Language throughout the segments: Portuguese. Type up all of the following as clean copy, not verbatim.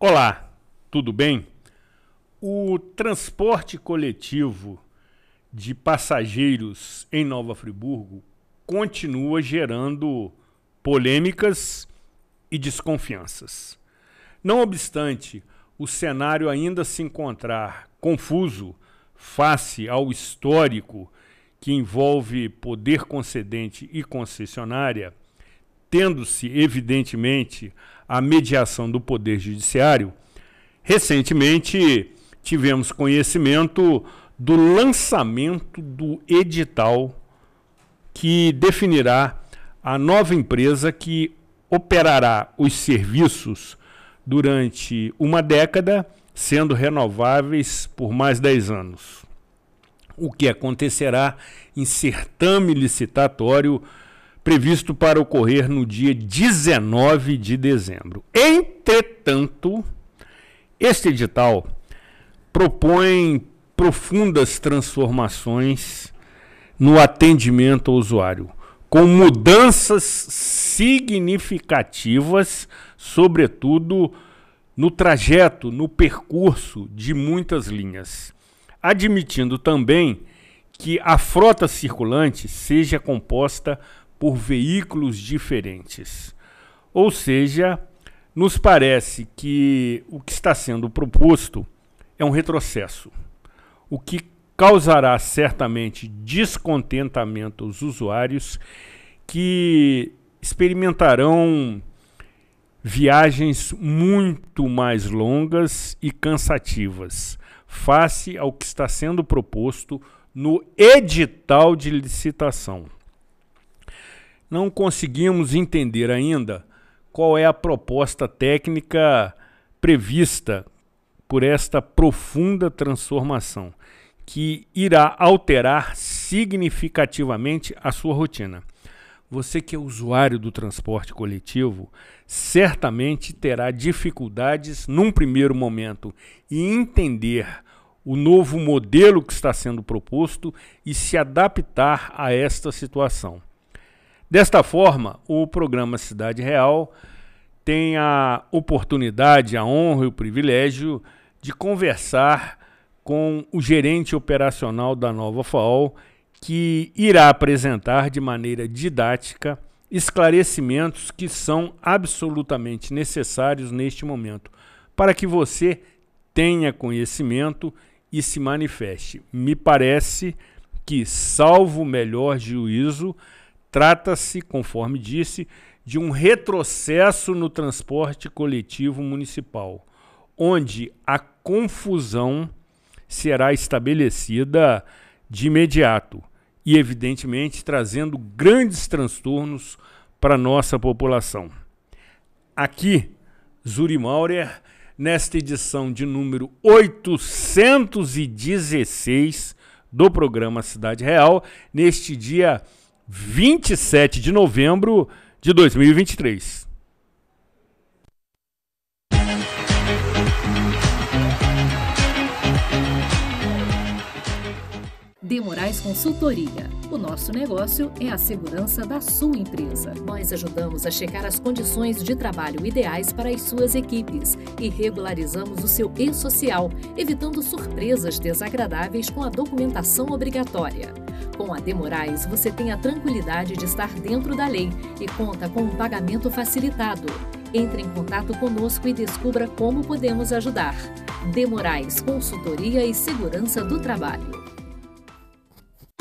Olá, tudo bem? O transporte coletivo de passageiros em Nova Friburgo continua gerando polêmicas e desconfianças. Não obstante o cenário ainda se encontrar confuso face ao histórico que envolve poder concedente e concessionária, tendo-se, evidentemente, a mediação do Poder Judiciário, recentemente tivemos conhecimento do lançamento do edital que definirá a nova empresa que operará os serviços durante uma década, sendo renováveis por mais 10 anos. O que acontecerá em certame licitatório previsto para ocorrer no dia 19 de dezembro. Entretanto, este edital propõe profundas transformações no atendimento ao usuário, com mudanças significativas, sobretudo no trajeto, no percurso de muitas linhas, admitindo também que a frota circulante seja composta por veículos diferentes. Ou seja, nos parece que o que está sendo proposto é um retrocesso, o que causará certamente descontentamento aos usuários que experimentarão viagens muito mais longas e cansativas, face ao que está sendo proposto no edital de licitação. Não conseguimos entender ainda qual é a proposta técnica prevista por esta profunda transformação, que irá alterar significativamente a sua rotina. Você que é usuário do transporte coletivo, certamente terá dificuldades num primeiro momento em entender o novo modelo que está sendo proposto e se adaptar a esta situação. Desta forma, o programa Cidade Real tem a oportunidade, a honra e o privilégio de conversar com o gerente operacional da Nova FAOL, que irá apresentar de maneira didática esclarecimentos que são absolutamente necessários neste momento, para que você tenha conhecimento e se manifeste. Me parece que, salvo o melhor juízo, trata-se, conforme disse, de um retrocesso no transporte coletivo municipal, onde a confusão será estabelecida de imediato e, evidentemente, trazendo grandes transtornos para a nossa população. Aqui, Zuri Maurer, nesta edição de número 816 do programa Cidade Real, neste dia 27 de novembro de 2023. De Moraes Consultoria. O nosso negócio é a segurança da sua empresa. Nós ajudamos a checar as condições de trabalho ideais para as suas equipes e regularizamos o seu e-social, evitando surpresas desagradáveis com a documentação obrigatória. Com a De Moraes, você tem a tranquilidade de estar dentro da lei e conta com um pagamento facilitado. Entre em contato conosco e descubra como podemos ajudar. De Moraes Consultoria e Segurança do Trabalho.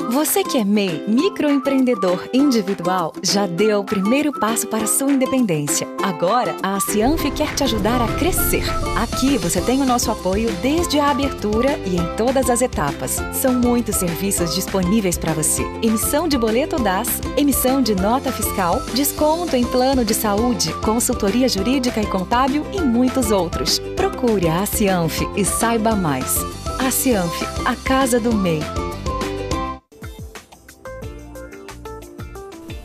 Você que é MEI, microempreendedor individual, já deu o primeiro passo para a sua independência. Agora, a Cianf quer te ajudar a crescer. Aqui você tem o nosso apoio desde a abertura e em todas as etapas. São muitos serviços disponíveis para você. Emissão de boleto DAS, emissão de nota fiscal, desconto em plano de saúde, consultoria jurídica e contábil e muitos outros. Procure a Cianf e saiba mais. A Cianf, a casa do MEI.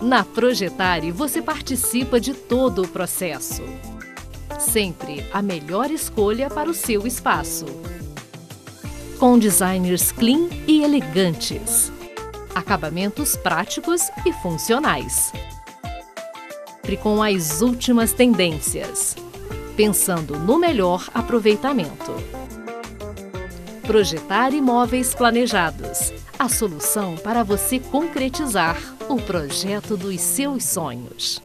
Na Projetare, você participa de todo o processo. Sempre a melhor escolha para o seu espaço. Com designers clean e elegantes. Acabamentos práticos e funcionais. Sempre com as últimas tendências. pensando no melhor aproveitamento. Projetar imóveis planejados. A solução para você concretizar o projeto dos seus sonhos.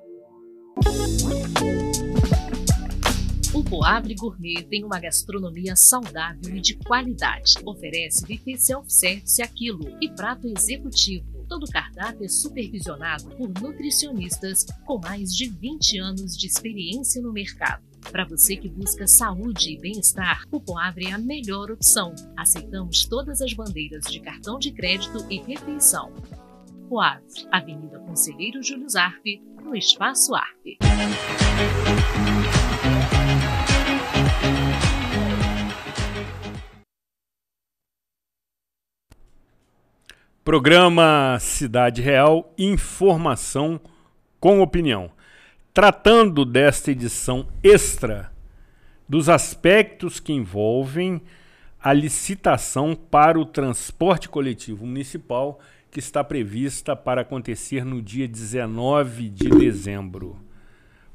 O Poavre Gourmet tem uma gastronomia saudável e de qualidade. Oferece buffet self-service a quilo e prato executivo. Todo o cardápio é supervisionado por nutricionistas com mais de 20 anos de experiência no mercado. Para você que busca saúde e bem-estar, o Poavre é a melhor opção. Aceitamos todas as bandeiras de cartão de crédito e refeição. Poavre, Avenida Conselheiro Júlio Zarpe, no Espaço Arpe. Programa Cidade Real, informação com opinião. Tratando desta edição extra dos aspectos que envolvem a licitação para o transporte coletivo municipal que está prevista para acontecer no dia 19 de dezembro.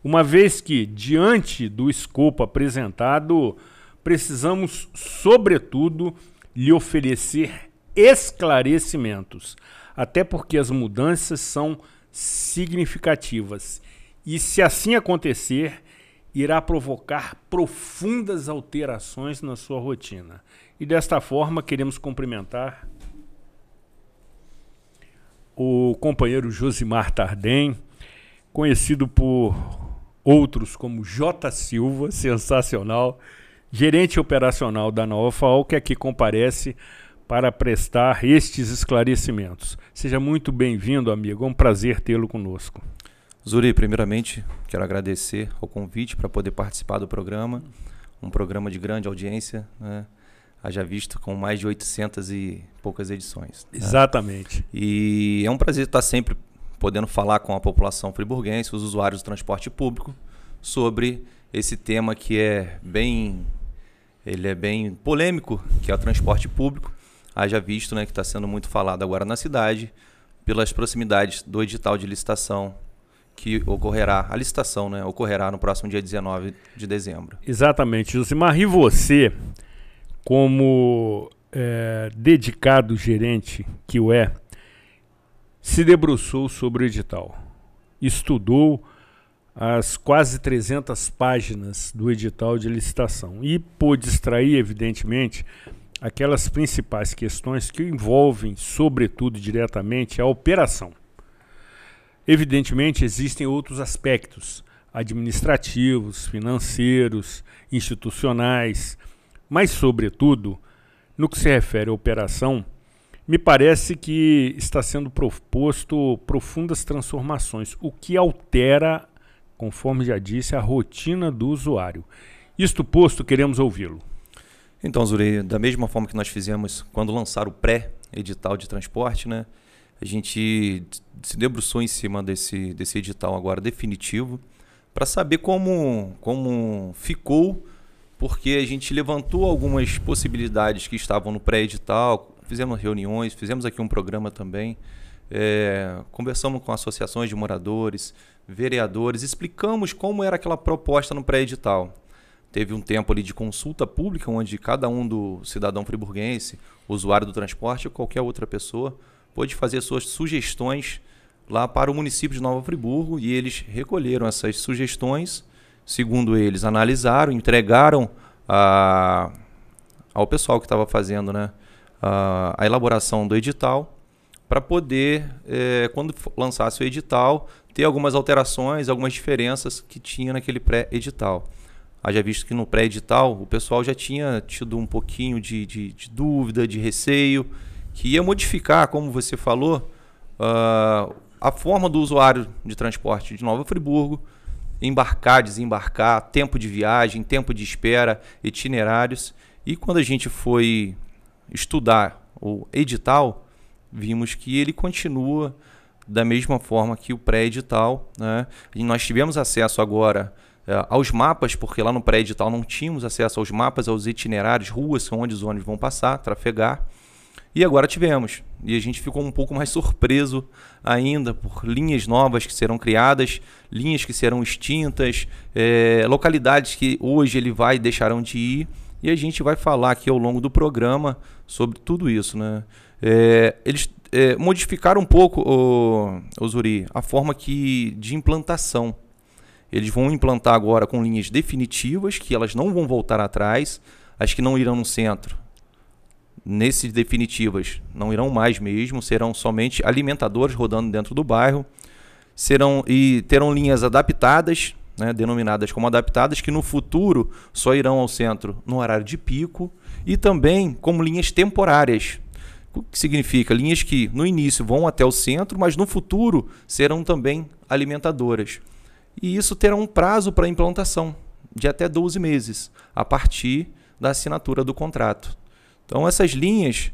Uma vez que, diante do escopo apresentado, precisamos, sobretudo, lhe oferecer esclarecimentos, até porque as mudanças são significativas e, se assim acontecer, irá provocar profundas alterações na sua rotina. E desta forma queremos cumprimentar o companheiro Josimar Tardem, conhecido por outros como J. Silva, sensacional, gerente operacional da Nova FAO, que aqui comparece para prestar estes esclarecimentos. Seja muito bem-vindo, amigo. É um prazer tê-lo conosco. Zuri, primeiramente, quero agradecer ao convite para poder participar do programa. Um programa de grande audiência, né? Haja visto com mais de 800 e poucas edições. Né? Exatamente. E é um prazer estar sempre podendo falar com a população friburguense, os usuários do transporte público, sobre esse tema que é bem polêmico, que é o transporte público. Haja visto, né, que está sendo muito falado agora na cidade, pelas proximidades do edital de licitação que ocorrerá, a licitação, né, ocorrerá no próximo dia 19 de dezembro. Exatamente, Josimar. E você, como dedicado gerente que o é, se debruçou sobre o edital, estudou as quase 300 páginas do edital de licitação e pôde extrair, evidentemente, aquelas principais questões que envolvem, sobretudo diretamente, a operação. Evidentemente, existem outros aspectos administrativos, financeiros, institucionais, mas, sobretudo, no que se refere à operação, me parece que está sendo proposto profundas transformações, o que altera, conforme já disse, a rotina do usuário. Isto posto, queremos ouvi-lo. Então, Zuri, da mesma forma que nós fizemos quando lançaram o pré-edital de transporte, né, a gente se debruçou em cima desse edital agora definitivo para saber como ficou, porque a gente levantou algumas possibilidades que estavam no pré-edital, fizemos reuniões, fizemos aqui um programa também, conversamos com associações de moradores, vereadores, explicamos como era aquela proposta no pré-edital. Teve um tempo ali de consulta pública, onde cada um do cidadão friburguense, usuário do transporte ou qualquer outra pessoa, pôde fazer suas sugestões lá para o município de Nova Friburgo, e eles recolheram essas sugestões, segundo eles, analisaram, entregaram ao pessoal que estava fazendo, né, a elaboração do edital, para poder, quando lançasse o edital, ter algumas alterações, algumas diferenças que tinha naquele pré-edital. Haja visto que no pré-edital o pessoal já tinha tido um pouquinho de dúvida, de receio, que ia modificar, como você falou, a forma do usuário de transporte de Nova Friburgo, embarcar, desembarcar, tempo de viagem, tempo de espera, itinerários. E quando a gente foi estudar o edital, vimos que ele continua da mesma forma que o pré-edital, né? E nós tivemos acesso agora aos mapas, porque lá no pré-edital não tínhamos acesso aos mapas, aos itinerários, ruas onde os ônibus vão passar, trafegar. E agora tivemos. E a gente ficou um pouco mais surpreso ainda por linhas novas que serão criadas, linhas que serão extintas, localidades que hoje ele vai e deixarão de ir. E a gente vai falar aqui ao longo do programa sobre tudo isso, né? Eles modificaram um pouco, o Zuri, a forma de implantação. Eles vão implantar agora com linhas definitivas, que elas não vão voltar atrás, as que não irão no centro. Nesses definitivas não irão mais mesmo, serão somente alimentadores rodando dentro do bairro, terão linhas adaptadas, né, denominadas como adaptadas, que no futuro só irão ao centro no horário de pico, e também como linhas temporárias. O que significa? Linhas que no início vão até o centro, mas no futuro serão também alimentadoras. E isso terá um prazo para implantação de até 12 meses, a partir da assinatura do contrato. Então essas linhas,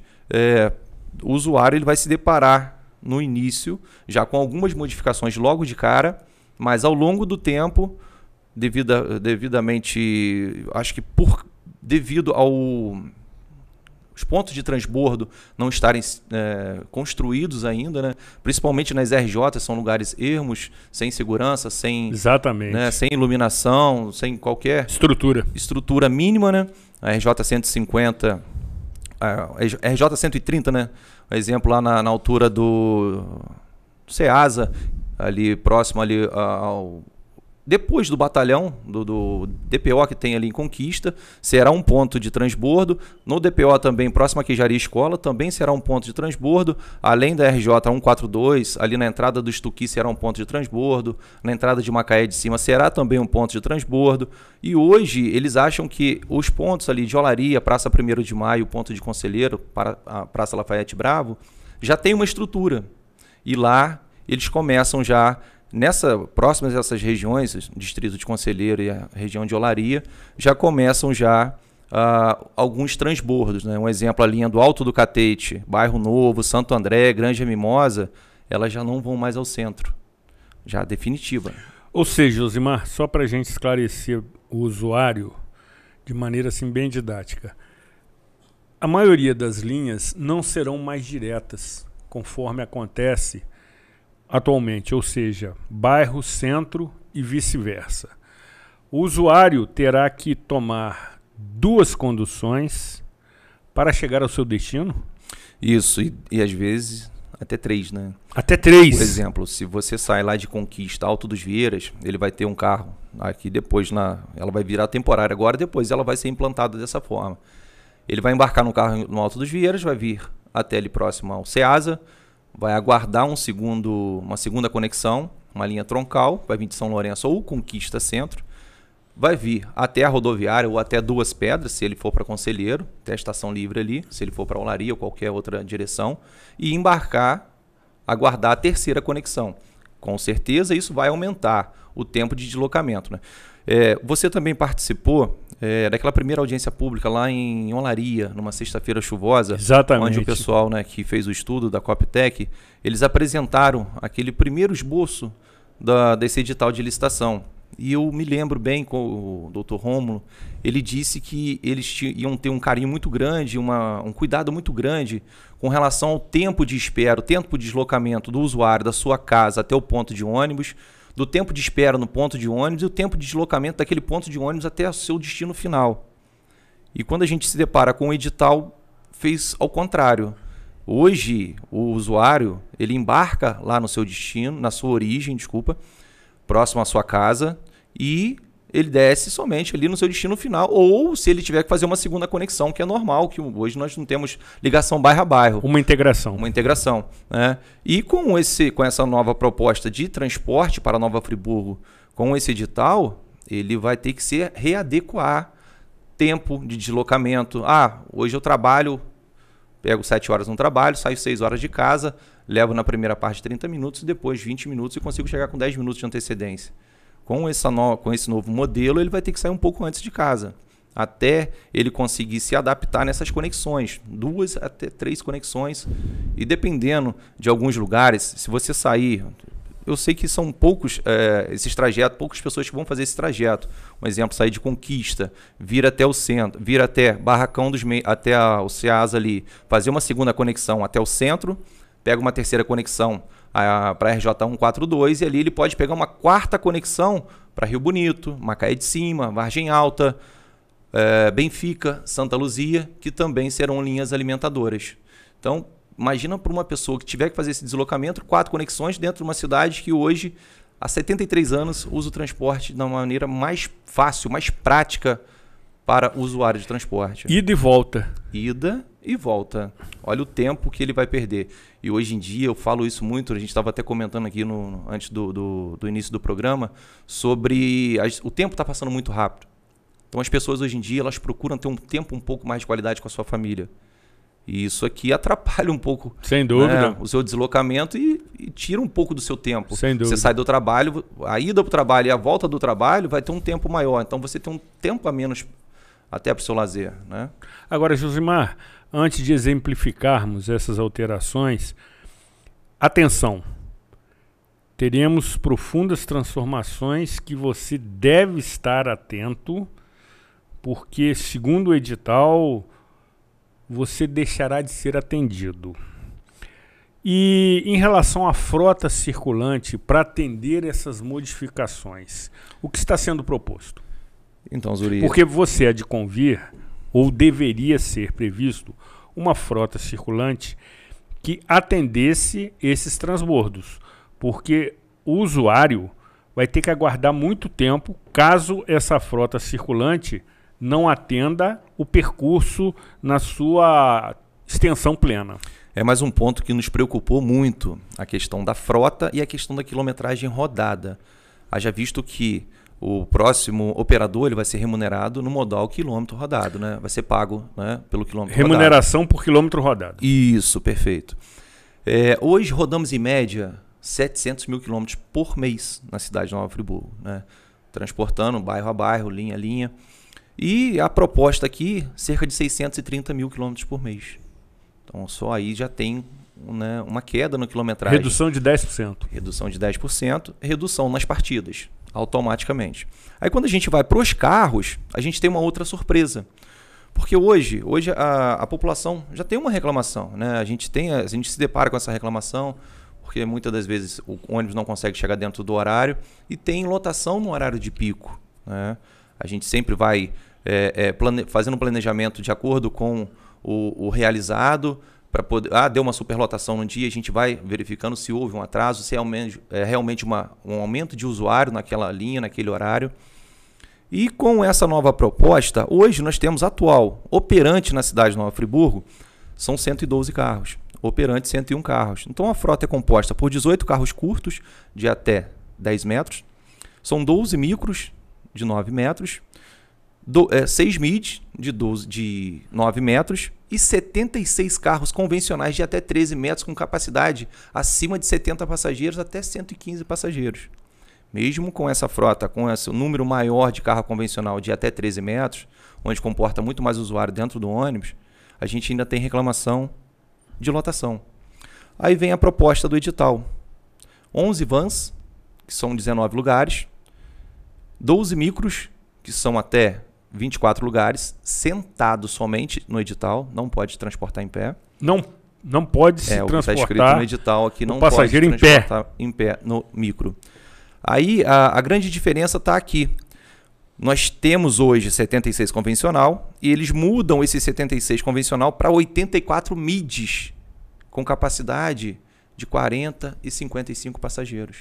o usuário ele vai se deparar no início, já com algumas modificações logo de cara, mas ao longo do tempo, devidamente, acho que devido os pontos de transbordo não estarem construídos ainda, né? Principalmente nas RJ, são lugares ermos, sem segurança, sem iluminação, sem qualquer estrutura mínima, né? A RJ 150, a RJ 130, né? Um exemplo lá na altura do Ceasa, ali próximo ali depois do batalhão, do DPO que tem ali em Conquista, será um ponto de transbordo. No DPO também, próximo a Queijaria Escola, também será um ponto de transbordo. Além da RJ 142, ali na entrada do Estuqui será um ponto de transbordo. Na entrada de Macaé de Cima será também um ponto de transbordo. E hoje eles acham que os pontos ali de Olaria, Praça 1º de Maio, ponto de Conselheiro, para a Praça Lafayette Bravo, já tem uma estrutura. E lá eles começam já... próximas a essas regiões, o distrito de Conselheiro e a região de Olaria, já começam alguns transbordos, né? Um exemplo, a linha do Alto do Catete, Bairro Novo, Santo André, Granja Mimosa, elas já não vão mais ao centro, já definitiva. Ou seja, Josimar, só para a gente esclarecer o usuário de maneira assim bem didática, a maioria das linhas não serão mais diretas, conforme acontece atualmente, ou seja, bairro, centro e vice-versa. O usuário terá que tomar 2 conduções para chegar ao seu destino? Isso, e às vezes até 3, né? Até 3? Por exemplo, se você sai lá de Conquista, Alto dos Vieiras, ele vai ter um carro aqui depois, ela vai virar temporária agora, depois ela vai ser implantada dessa forma. Ele vai embarcar no carro no Alto dos Vieiras, vai vir até ali próximo ao Ceasa, vai aguardar uma segunda conexão, uma linha troncal, vai vir de São Lourenço ou Conquista Centro, vai vir até a rodoviária ou até Duas Pedras, se ele for para Conselheiro, até a estação livre ali, se ele for para Olaria ou qualquer outra direção, e embarcar, aguardar a terceira conexão. Com certeza isso vai aumentar o tempo de deslocamento, né? Você também participou daquela primeira audiência pública lá em Olaria, numa sexta-feira chuvosa. Exatamente. Onde o pessoal, né, que fez o estudo da Coptec, eles apresentaram aquele primeiro esboço desse edital de licitação. E eu me lembro bem com o Dr. Rômulo, ele disse que eles iam ter um carinho muito grande, um cuidado muito grande com relação ao tempo de espera, o tempo de deslocamento do usuário da sua casa até o ponto de ônibus, do tempo de espera no ponto de ônibus e o tempo de deslocamento daquele ponto de ônibus até o seu destino final. E quando a gente se depara com o edital, fez ao contrário. Hoje, o usuário, ele embarca lá no seu destino, na sua origem, próximo à sua casa, e ele desce somente ali no seu destino final, ou se ele tiver que fazer uma segunda conexão, que é normal, que hoje nós não temos ligação bairro a bairro. Uma integração. Uma integração, né? E com essa nova proposta de transporte para Nova Friburgo, com esse edital, ele vai ter que se readequar tempo de deslocamento. Hoje eu trabalho, pego 7 horas no trabalho, saio 6 horas de casa, levo na primeira parte 30 minutos, depois 20 minutos e consigo chegar com 10 minutos de antecedência. Com esse novo modelo, ele vai ter que sair um pouco antes de casa, até ele conseguir se adaptar nessas conexões, 2 até 3 conexões. E dependendo de alguns lugares, se você sair, eu sei que são poucos esses trajetos, poucas pessoas que vão fazer esse trajeto. Um exemplo, sair de Conquista, vir até o centro, vir até Barracão dos até o Ceasa ali, fazer uma segunda conexão até o centro, pega uma terceira conexão para RJ 142 e ali ele pode pegar uma quarta conexão para Rio Bonito, Macaé de Cima, Vargem Alta, Benfica, Santa Luzia, que também serão linhas alimentadoras. Então, imagina para uma pessoa que tiver que fazer esse deslocamento, 4 conexões dentro de uma cidade que hoje, há 73 anos, usa o transporte de uma maneira mais fácil, mais prática para o usuário de transporte. Ida e volta. Ida e volta. Olha o tempo que ele vai perder. E hoje em dia, eu falo isso muito, a gente estava até comentando aqui antes do início do programa, sobre o tempo está passando muito rápido. Então as pessoas hoje em dia elas procuram ter um tempo um pouco mais de qualidade com a sua família. E isso aqui atrapalha um pouco, sem dúvida, né, o seu deslocamento e tira um pouco do seu tempo. Sem dúvida. Você sai do trabalho, a ida para o trabalho e a volta do trabalho vai ter um tempo maior. Então você tem um tempo a menos até para o seu lazer. Né? Agora, Josimar, antes de exemplificarmos essas alterações, atenção, teremos profundas transformações que você deve estar atento, porque, segundo o edital, você deixará de ser atendido. E em relação à frota circulante, para atender essas modificações, o que está sendo proposto? Então, Zuri... Porque você há de convir, ou deveria ser previsto, uma frota circulante que atendesse esses transbordos, porque o usuário vai ter que aguardar muito tempo caso essa frota circulante não atenda o percurso na sua extensão plena. É mais um ponto que nos preocupou muito, a questão da frota e a questão da quilometragem rodada. Haja visto que o próximo operador ele vai ser remunerado no modal quilômetro rodado, né? Vai ser pago, né, pelo quilômetro Remuneração rodado. Por quilômetro rodado. Isso, perfeito. Hoje rodamos em média 700 mil quilômetros por mês na cidade de Nova Friburgo, né? Transportando bairro a bairro, linha a linha. E a proposta aqui, cerca de 630 mil quilômetros por mês. Então só aí já tem, né, uma queda no quilometragem. Redução de 10%. Redução de 10%, redução nas partidas, automaticamente. Aí quando a gente vai para os carros, a gente tem uma outra surpresa. Porque hoje a população já tem uma reclamação, né? A gente se depara com essa reclamação, porque muitas das vezes o ônibus não consegue chegar dentro do horário e tem lotação no horário de pico, né? A gente sempre vai fazendo um planejamento de acordo com o realizado, para poder. Deu uma superlotação no dia, a gente vai verificando se houve um atraso, se é realmente um aumento de usuário naquela linha, naquele horário. E com essa nova proposta, hoje nós temos atual operante na cidade de Nova Friburgo, são 112 carros, operante 101 carros. Então a frota é composta por 18 carros curtos de até 10 metros, são 12 micros de 9 metros, 6 mid de 9 metros e 76 carros convencionais de até 13 metros com capacidade acima de 70 passageiros até 115 passageiros. Mesmo com essa frota, com esse número maior de carro convencional de até 13 metros, onde comporta muito mais usuário dentro do ônibus, a gente ainda tem reclamação de lotação. Aí vem a proposta do edital. 11 vans, que são 19 lugares, 12 micros, que são até 24 lugares, sentado somente no edital, não pode transportar em pé. Não pode se transportar. O que está escrito no edital aqui, não passageiro pode transportar em pé no micro. Aí a grande diferença está aqui. Nós temos hoje 76 convencional e eles mudam esse 76 convencional para 84 mids, com capacidade de 40 e 55 passageiros.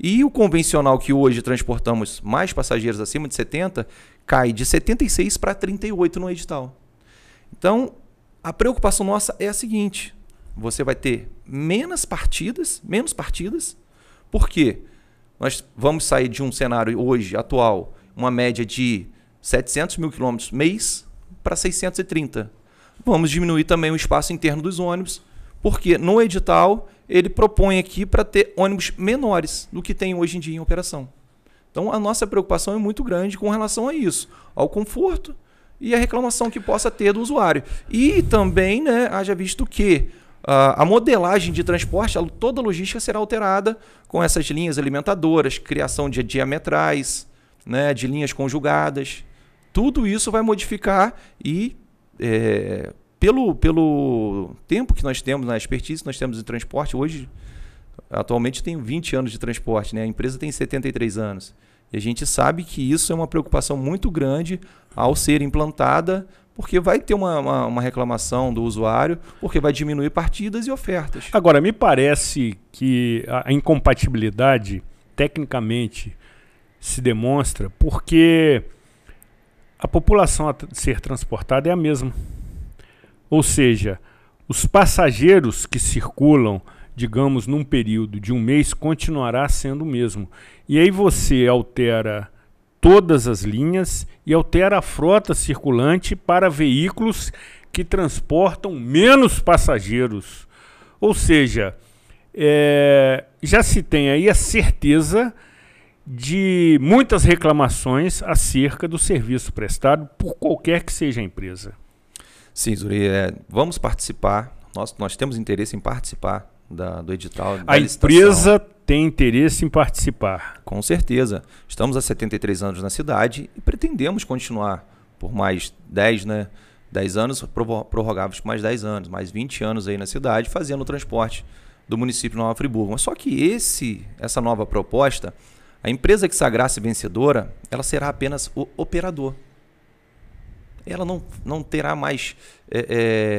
E o convencional que hoje transportamos mais passageiros acima de 70, cai de 76 para 38 no edital. Então, a preocupação nossa é a seguinte: você vai ter menos partidas, porque nós vamos sair de um cenário hoje atual, uma média de 700 mil quilômetros mês para 630. Vamos diminuir também o espaço interno dos ônibus, porque no edital ele propõe aqui para ter ônibus menores do que tem hoje em dia em operação. Então a nossa preocupação é muito grande com relação a isso, ao conforto e a reclamação que possa ter do usuário. E também, né, haja visto que a modelagem de transporte, toda a logística será alterada com essas linhas alimentadoras, criação de diametrais, né, de linhas conjugadas. Tudo isso vai modificar e, pelo tempo que nós temos, na expertise que nós temos em transporte, hoje, atualmente, tenho 20 anos de transporte, né? A empresa tem 73 anos. E a gente sabe que isso é uma preocupação muito grande ao ser implantada, porque vai ter uma reclamação do usuário, porque vai diminuir partidas e ofertas. Agora, me parece que a incompatibilidade, tecnicamente, se demonstra porque a população a ser transportada é a mesma. Ou seja, os passageiros que circulam, digamos, num período de um mês, continuará sendo o mesmo. E aí você altera todas as linhas e altera a frota circulante para veículos que transportam menos passageiros. Ou seja, já se tem aí a certeza de muitas reclamações acerca do serviço prestado por qualquer que seja a empresa. Sim, Zuri, vamos participar. Nós temos interesse em participar do edital. Da licitação. Empresa tem interesse em participar. Com certeza. Estamos há 73 anos na cidade e pretendemos continuar por mais 10, né? 10 anos, prorrogáveis por mais 10 anos, mais 20 anos aí na cidade, fazendo o transporte do município de Nova Friburgo. Mas só que essa nova proposta, a empresa que sagrar-se vencedora, ela será apenas o operador. Ela não terá mais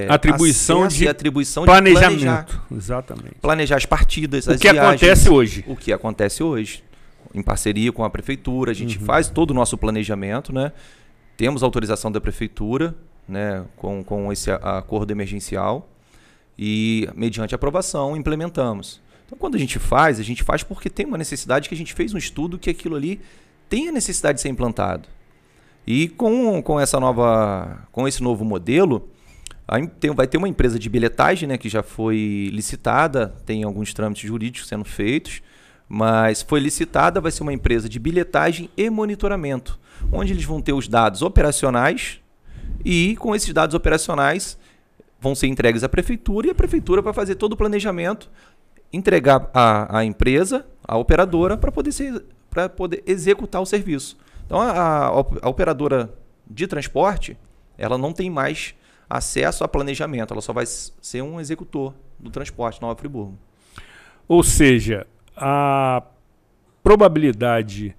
atribuição de planejamento. Exatamente. Planejar as partidas, as viagens. Acontece hoje. O que acontece hoje. Em parceria com a prefeitura, a gente faz todo o nosso planejamento, né? Temos autorização da prefeitura, né? Com esse acordo emergencial e, mediante aprovação, implementamos. Então, quando a gente faz porque tem uma necessidade, que a gente fez um estudo que aquilo ali tem a necessidade de ser implantado. E com esse novo modelo, vai ter uma empresa de bilhetagem, né, que já foi licitada, tem alguns trâmites jurídicos sendo feitos, mas foi licitada, vai ser uma empresa de bilhetagem e monitoramento, onde eles vão ter os dados operacionais e com esses dados operacionais vão ser entregues à prefeitura e a prefeitura vai fazer todo o planejamento, entregar à empresa, à operadora, para poder executar o serviço. Então, a operadora de transporte, ela não tem mais acesso a planejamento, ela só vai ser um executor do transporte na Nova Friburgo. Ou seja, a probabilidade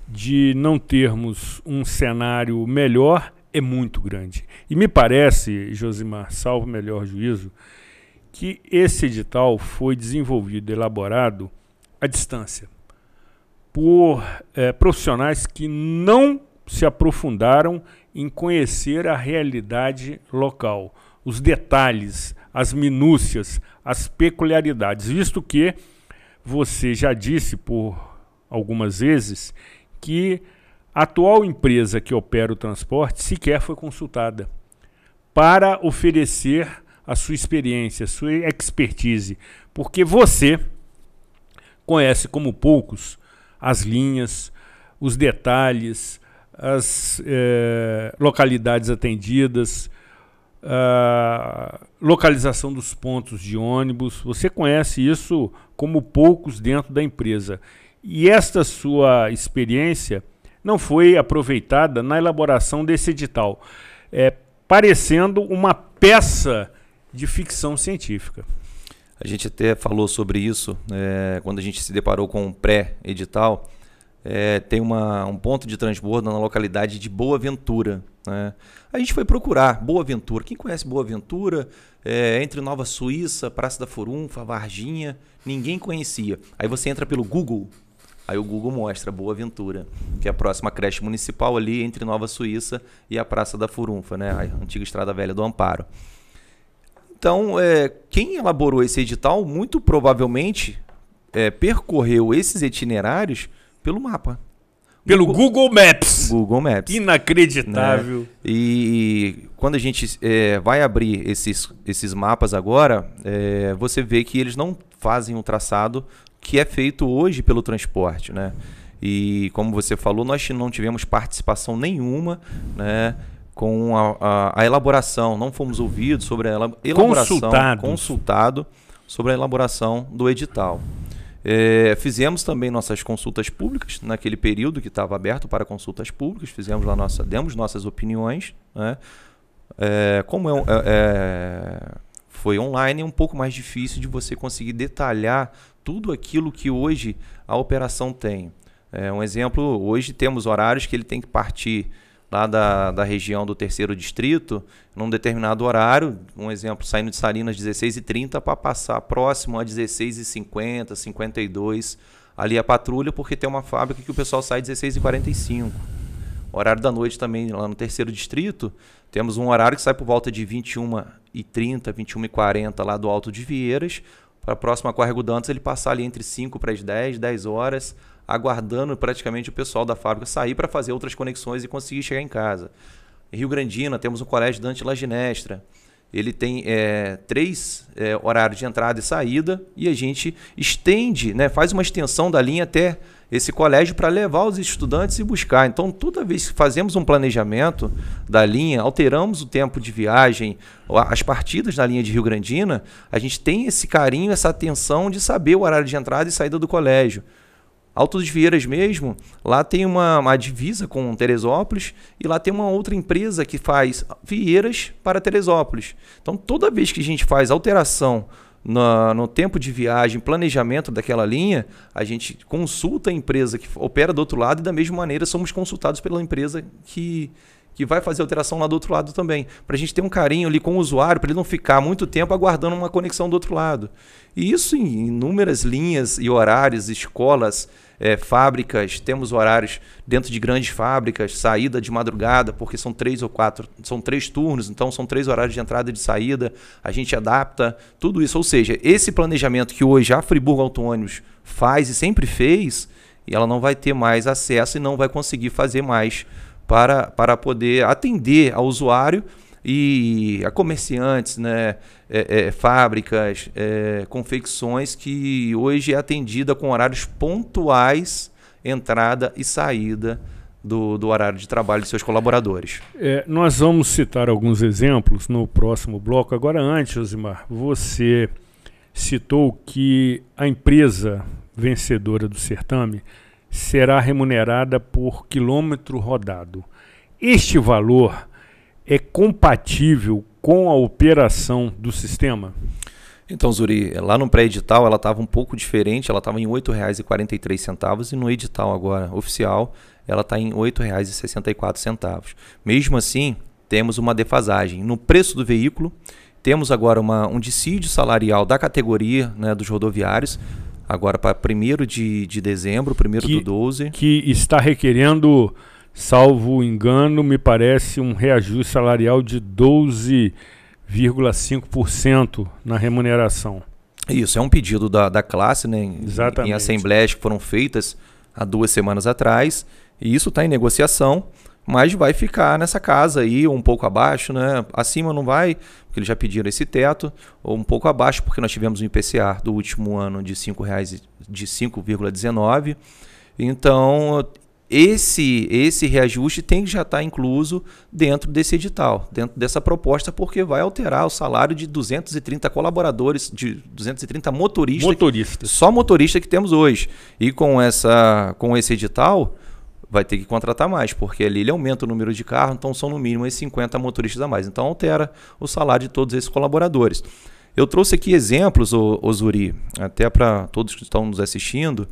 de não termos um cenário melhor é muito grande. E me parece, Josimar, salvo melhor juízo, que esse edital foi desenvolvido, elaborado à distância, por profissionais que não se aprofundaram em conhecer a realidade local, os detalhes, as minúcias, as peculiaridades, visto que você já disse por algumas vezes que a atual empresa que opera o transporte sequer foi consultada para oferecer a sua experiência, a sua expertise, porque você conhece como poucos as linhas, os detalhes, as localidades atendidas, a localização dos pontos de ônibus. Você conhece isso como poucos dentro da empresa. E esta sua experiência não foi aproveitada na elaboração desse edital, parecendo uma peça de ficção científica. A gente até falou sobre isso quando a gente se deparou com um pré-edital. Tem um ponto de transbordo na localidade de Boa Ventura, né? A gente foi procurar Boa Ventura. Quem conhece Boa Ventura? Entre Nova Suíça, Praça da Furunfa, Varginha, ninguém conhecia. Aí você entra pelo Google, aí o Google mostra Boa Ventura, que é a próxima creche municipal ali entre Nova Suíça e a Praça da Furunfa, né? A antiga Estrada Velha do Amparo. Então, quem elaborou esse edital, muito provavelmente, percorreu esses itinerários pelo mapa. Pelo Google Maps. Google Maps. Inacreditável. Né? E quando a gente vai abrir esses mapas agora, você vê que eles não fazem um traçado que é feito hoje pelo transporte, né? E como você falou, nós não tivemos participação nenhuma, né, com a elaboração, não fomos ouvidos sobre a elaboração, consultado sobre a elaboração do edital. Fizemos também nossas consultas públicas naquele período que estava aberto para consultas públicas, demos nossas opiniões, né? Como foi online, é um pouco mais difícil de você conseguir detalhar tudo aquilo que hoje a operação tem. Um exemplo, hoje temos horários que ele tem que partir lá da região do 3º distrito, num determinado horário, um exemplo, saindo de Salinas às 16h30 para passar próximo a 16h50, 52, ali a patrulha, porque tem uma fábrica que o pessoal sai às 16h45. Horário da noite também, lá no 3º distrito, temos um horário que sai por volta de 21h30, 21h40 lá do Alto de Vieiras, para a próxima Córrego Dantas ele passar ali entre 5 para as 10 horas, aguardando praticamente o pessoal da fábrica sair para fazer outras conexões e conseguir chegar em casa. Em Rio Grandina temos o Colégio Dante Laginestra. Ele tem 3 horários de entrada e saída e a gente estende, né, faz uma extensão da linha até esse colégio para levar os estudantes e buscar. Então, toda vez que fazemos um planejamento da linha, alteramos o tempo de viagem, as partidas na linha de Rio Grandina, a gente tem esse carinho, essa atenção de saber o horário de entrada e saída do colégio. Alto de Vieiras mesmo, lá tem uma divisa com Teresópolis e lá tem uma outra empresa que faz Vieiras para Teresópolis. Então, toda vez que a gente faz alteração no tempo de viagem, planejamento daquela linha, a gente consulta a empresa que opera do outro lado e da mesma maneira somos consultados pela empresa que vai fazer alteração lá do outro lado também, para a gente ter um carinho ali com o usuário, para ele não ficar muito tempo aguardando uma conexão do outro lado. E isso em inúmeras linhas e horários, escolas, fábricas, temos horários dentro de grandes fábricas, saída de madrugada, porque são 3 ou 4, são 3 turnos, então são 3 horários de entrada e de saída, a gente adapta tudo isso. Ou seja, esse planejamento que hoje a Friburgo Auto Ônibus faz e sempre fez, e ela não vai ter mais acesso e não vai conseguir fazer mais para poder atender ao usuário e a comerciantes, né, fábricas, confecções que hoje é atendida com horários pontuais, entrada e saída do horário de trabalho de seus colaboradores. Nós vamos citar alguns exemplos no próximo bloco. Agora, antes, Josimar, você citou que a empresa vencedora do certame será remunerada por quilômetro rodado. Este valor é compatível com a operação do sistema? Então, Zuri, lá no pré-edital ela estava um pouco diferente, ela estava em R$ 8,43 e no edital agora oficial ela está em R$ 8,64. Mesmo assim, temos uma defasagem no preço do veículo, temos agora um dissídio salarial da categoria, né, dos rodoviários, agora para 1º de dezembro, 1º do 12. Que está requerendo, salvo engano, me parece um reajuste salarial de 12,5% na remuneração. Isso, é um pedido da classe, né, exatamente, em assembleias que foram feitas há 2 semanas atrás, e isso está em negociação, mas vai ficar nessa casa aí, um pouco abaixo, né? Acima não vai, porque eles já pediram esse teto, ou um pouco abaixo, porque nós tivemos um IPCA do último ano de R$ 5,19. Então, esse reajuste tem que já estar incluso dentro desse edital, dentro dessa proposta, porque vai alterar o salário de 230 colaboradores, de 230 motoristas. Só motorista que temos hoje. E com esse edital, vai ter que contratar mais, porque ali ele aumenta o número de carros, então são no mínimo 50 motoristas a mais. Então altera o salário de todos esses colaboradores. Eu trouxe aqui exemplos, Zuri, até para todos que estão nos assistindo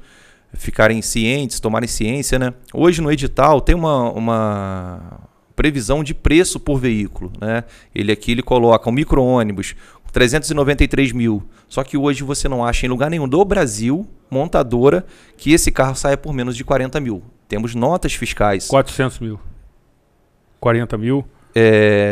ficarem cientes, tomarem ciência, né? Hoje no edital tem uma previsão de preço por veículo, né? Ele coloca um micro-ônibus, 393 mil. Só que hoje você não acha em lugar nenhum do Brasil, montadora, que esse carro saia por menos de 40 mil. Temos notas fiscais. 400 mil. 40 mil?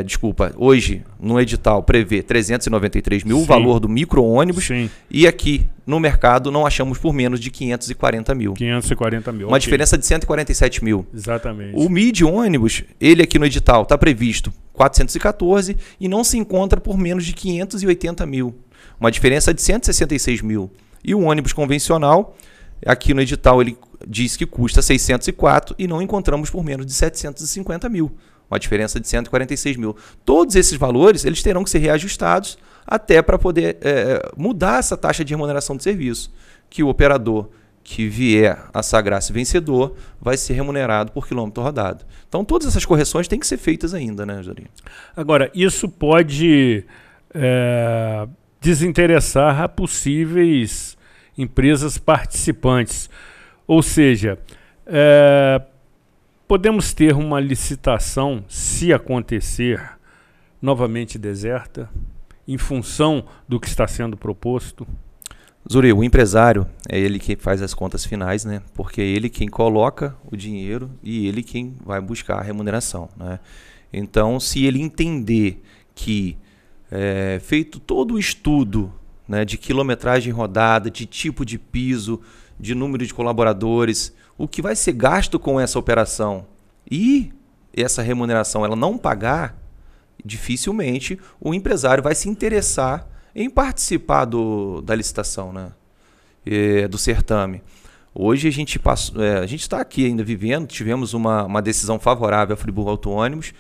Desculpa, hoje no edital prevê 393 mil, o valor do micro-ônibus. E aqui no mercado não achamos por menos de 540 mil. 540 mil. Uma diferença de 147 mil. Exatamente. O mid-ônibus, ele aqui no edital está previsto 414 e não se encontra por menos de 580 mil. Uma diferença de 166 mil. E o ônibus convencional, aqui no edital ele diz que custa 604 e não encontramos por menos de 750 mil. uma diferença de 146 mil. Todos esses valores eles terão que ser reajustados até para poder mudar essa taxa de remuneração de serviço, que o operador que vier a sagrar-se vencedor vai ser remunerado por quilômetro rodado. Então todas essas correções têm que ser feitas ainda, né, Jorinho? Agora, isso pode desinteressar a possíveis empresas participantes. Ou seja, podemos ter uma licitação, se acontecer, novamente deserta, em função do que está sendo proposto? Zuri, o empresário é ele que faz as contas finais, né? Porque é ele quem coloca o dinheiro e ele quem vai buscar a remuneração, né? Então, se ele entender que, feito todo o estudo, né, de quilometragem rodada, de tipo de piso, de número de colaboradores, o que vai ser gasto com essa operação e essa remuneração ela não pagar, dificilmente o empresário vai se interessar em participar da licitação, né? Do certame. Hoje a gente está aqui ainda vivendo, tivemos uma decisão favorável à Friburgo Autônomos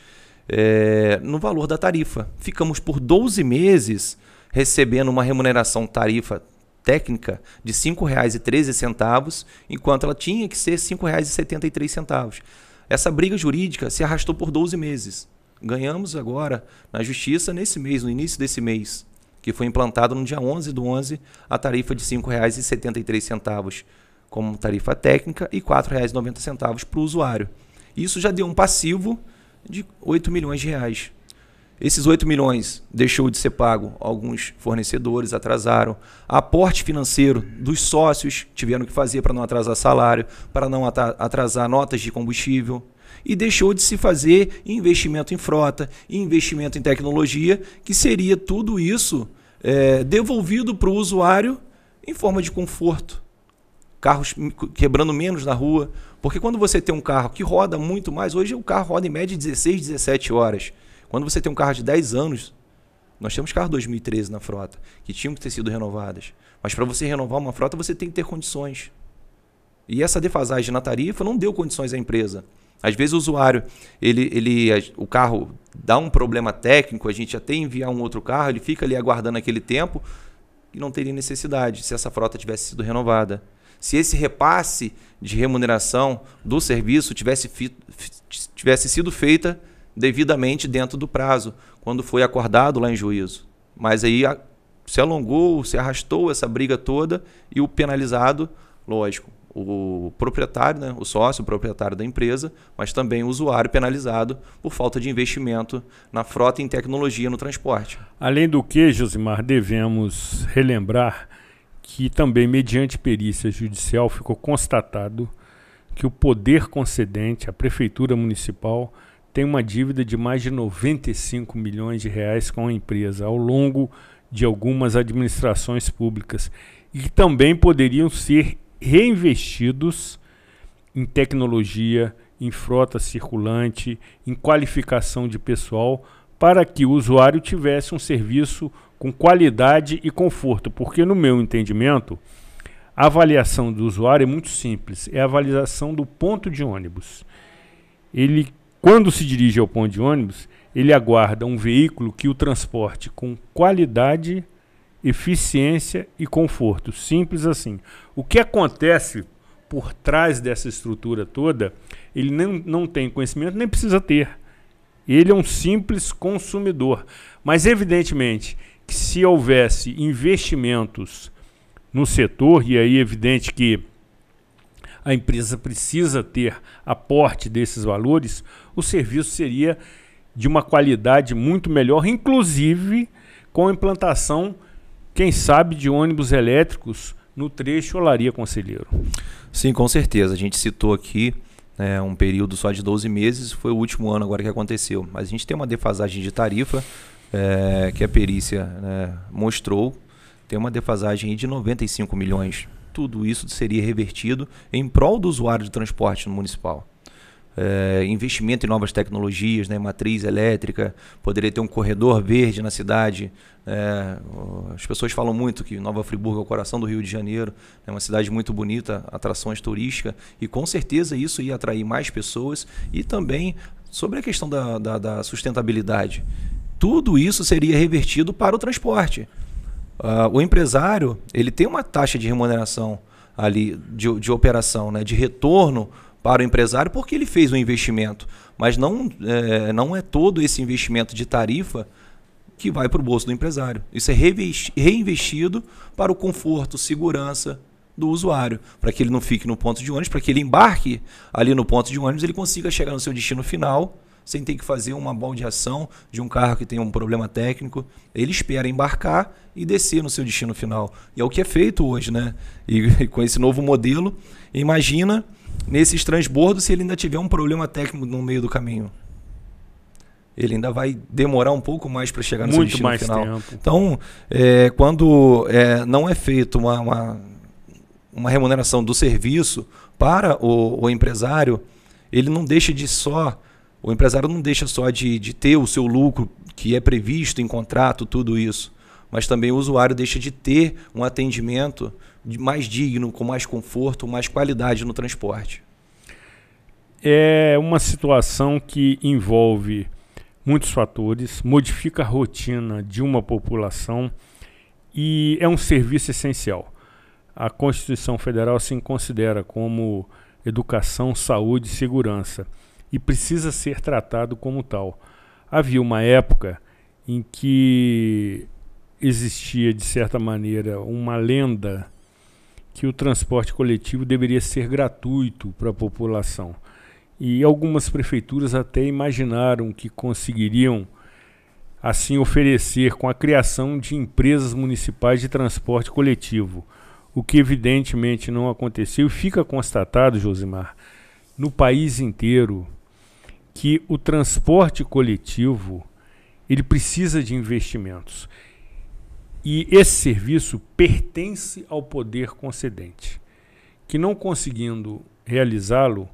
no valor da tarifa. Ficamos por 12 meses recebendo uma remuneração tarifa técnica de R$ 5,13, enquanto ela tinha que ser R$ 5,73. Essa briga jurídica se arrastou por 12 meses. Ganhamos agora na justiça nesse mês, no início desse mês, que foi implantado no dia 11/11 a tarifa de R$ 5,73 como tarifa técnica e R$ 4,90 para o usuário. Isso já deu um passivo de R$ 8 milhões. Esses 8 milhões deixou de ser pago, alguns fornecedores atrasaram, aporte financeiro dos sócios tiveram que fazer para não atrasar salário, para não atrasar notas de combustível, e deixou de se fazer investimento em frota, investimento em tecnologia, que seria tudo isso devolvido para o usuário em forma de conforto. Carros quebrando menos na rua, porque quando você tem um carro que roda muito mais, hoje o carro roda em média 16, 17 horas. Quando você tem um carro de 10 anos, nós temos carro 2013 na frota, que tinham que ter sido renovadas. Mas para você renovar uma frota, você tem que ter condições. E essa defasagem na tarifa não deu condições à empresa. Às vezes o usuário, o carro dá um problema técnico, a gente até enviar um outro carro, ele fica ali aguardando aquele tempo e não teria necessidade se essa frota tivesse sido renovada. Se esse repasse de remuneração do serviço tivesse sido feita devidamente dentro do prazo, quando foi acordado lá em juízo. Mas aí se alongou, se arrastou essa briga toda e o penalizado, lógico, o proprietário, né, o sócio, o proprietário da empresa, mas também o usuário penalizado por falta de investimento na frota e em tecnologia no transporte. Além do que, Josimar, devemos relembrar que também, mediante perícia judicial, ficou constatado que o poder concedente, a Prefeitura Municipal, tem uma dívida de mais de 95 milhões de reais com a empresa ao longo de algumas administrações públicas e que também poderiam ser reinvestidos em tecnologia, em frota circulante, em qualificação de pessoal, para que o usuário tivesse um serviço com qualidade e conforto. Porque, no meu entendimento, a avaliação do usuário é muito simples, é a avaliação do ponto de ônibus. Ele, quando se dirige ao ponto de ônibus, ele aguarda um veículo que o transporte com qualidade, eficiência e conforto. Simples assim. O que acontece por trás dessa estrutura toda, ele não tem conhecimento, nem precisa ter. Ele é um simples consumidor. Mas, evidentemente, que se houvesse investimentos no setor, e aí é evidente que a empresa precisa ter aporte desses valores, o serviço seria de uma qualidade muito melhor, inclusive com a implantação, quem sabe, de ônibus elétricos no trecho Olaria Conselheiro. Sim, com certeza. A gente citou aqui um período só de 12 meses, foi o último ano agora que aconteceu. Mas a gente tem uma defasagem de tarifa, que a perícia mostrou, tem uma defasagem aí de 95 milhões. Tudo isso seria revertido em prol do usuário de transporte municipal. Investimento em novas tecnologias, matriz elétrica, poderia ter um corredor verde na cidade. As pessoas falam muito que Nova Friburgo é o coração do Rio de Janeiro, é uma cidade muito bonita, atrações turísticas, e com certeza isso ia atrair mais pessoas e também sobre a questão da sustentabilidade. Tudo isso seria revertido para o transporte. O empresário, ele tem uma taxa de remuneração ali, de operação, né, de retorno para o empresário, porque ele fez um investimento. Mas não é todo esse investimento de tarifa que vai para o bolso do empresário. Isso é reinvestido para o conforto, segurança do usuário, para que ele não fique no ponto de ônibus, para que ele embarque ali no ponto de ônibus, ele consiga chegar no seu destino final sem ter que fazer uma baldeação de um carro que tem um problema técnico. Ele espera embarcar e descer no seu destino final. E é o que é feito hoje, né? E com esse novo modelo, imagina nesses transbordos se ele ainda tiver um problema técnico no meio do caminho. Ele ainda vai demorar um pouco mais para chegar no seu destino final. Tempo. Então, quando não é feito uma remuneração do serviço para o empresário, ele não deixa de só... O empresário não deixa só de ter o seu lucro, que é previsto em contrato, tudo isso, mas também o usuário deixa de ter um atendimento mais digno, com mais conforto, mais qualidade no transporte. É uma situação que envolve muitos fatores, modifica a rotina de uma população e é um serviço essencial. A Constituição Federal assim considera como educação, saúde e segurança, e precisa ser tratado como tal. Havia uma época em que existia, de certa maneira, uma lenda que o transporte coletivo deveria ser gratuito para a população. E algumas prefeituras até imaginaram que conseguiriam assim oferecer com a criação de empresas municipais de transporte coletivo, o que evidentemente não aconteceu. E fica constatado, Josimar, no país inteiro, que o transporte coletivo ele precisa de investimentos. E esse serviço pertence ao poder concedente, que não conseguindo realizá-lo,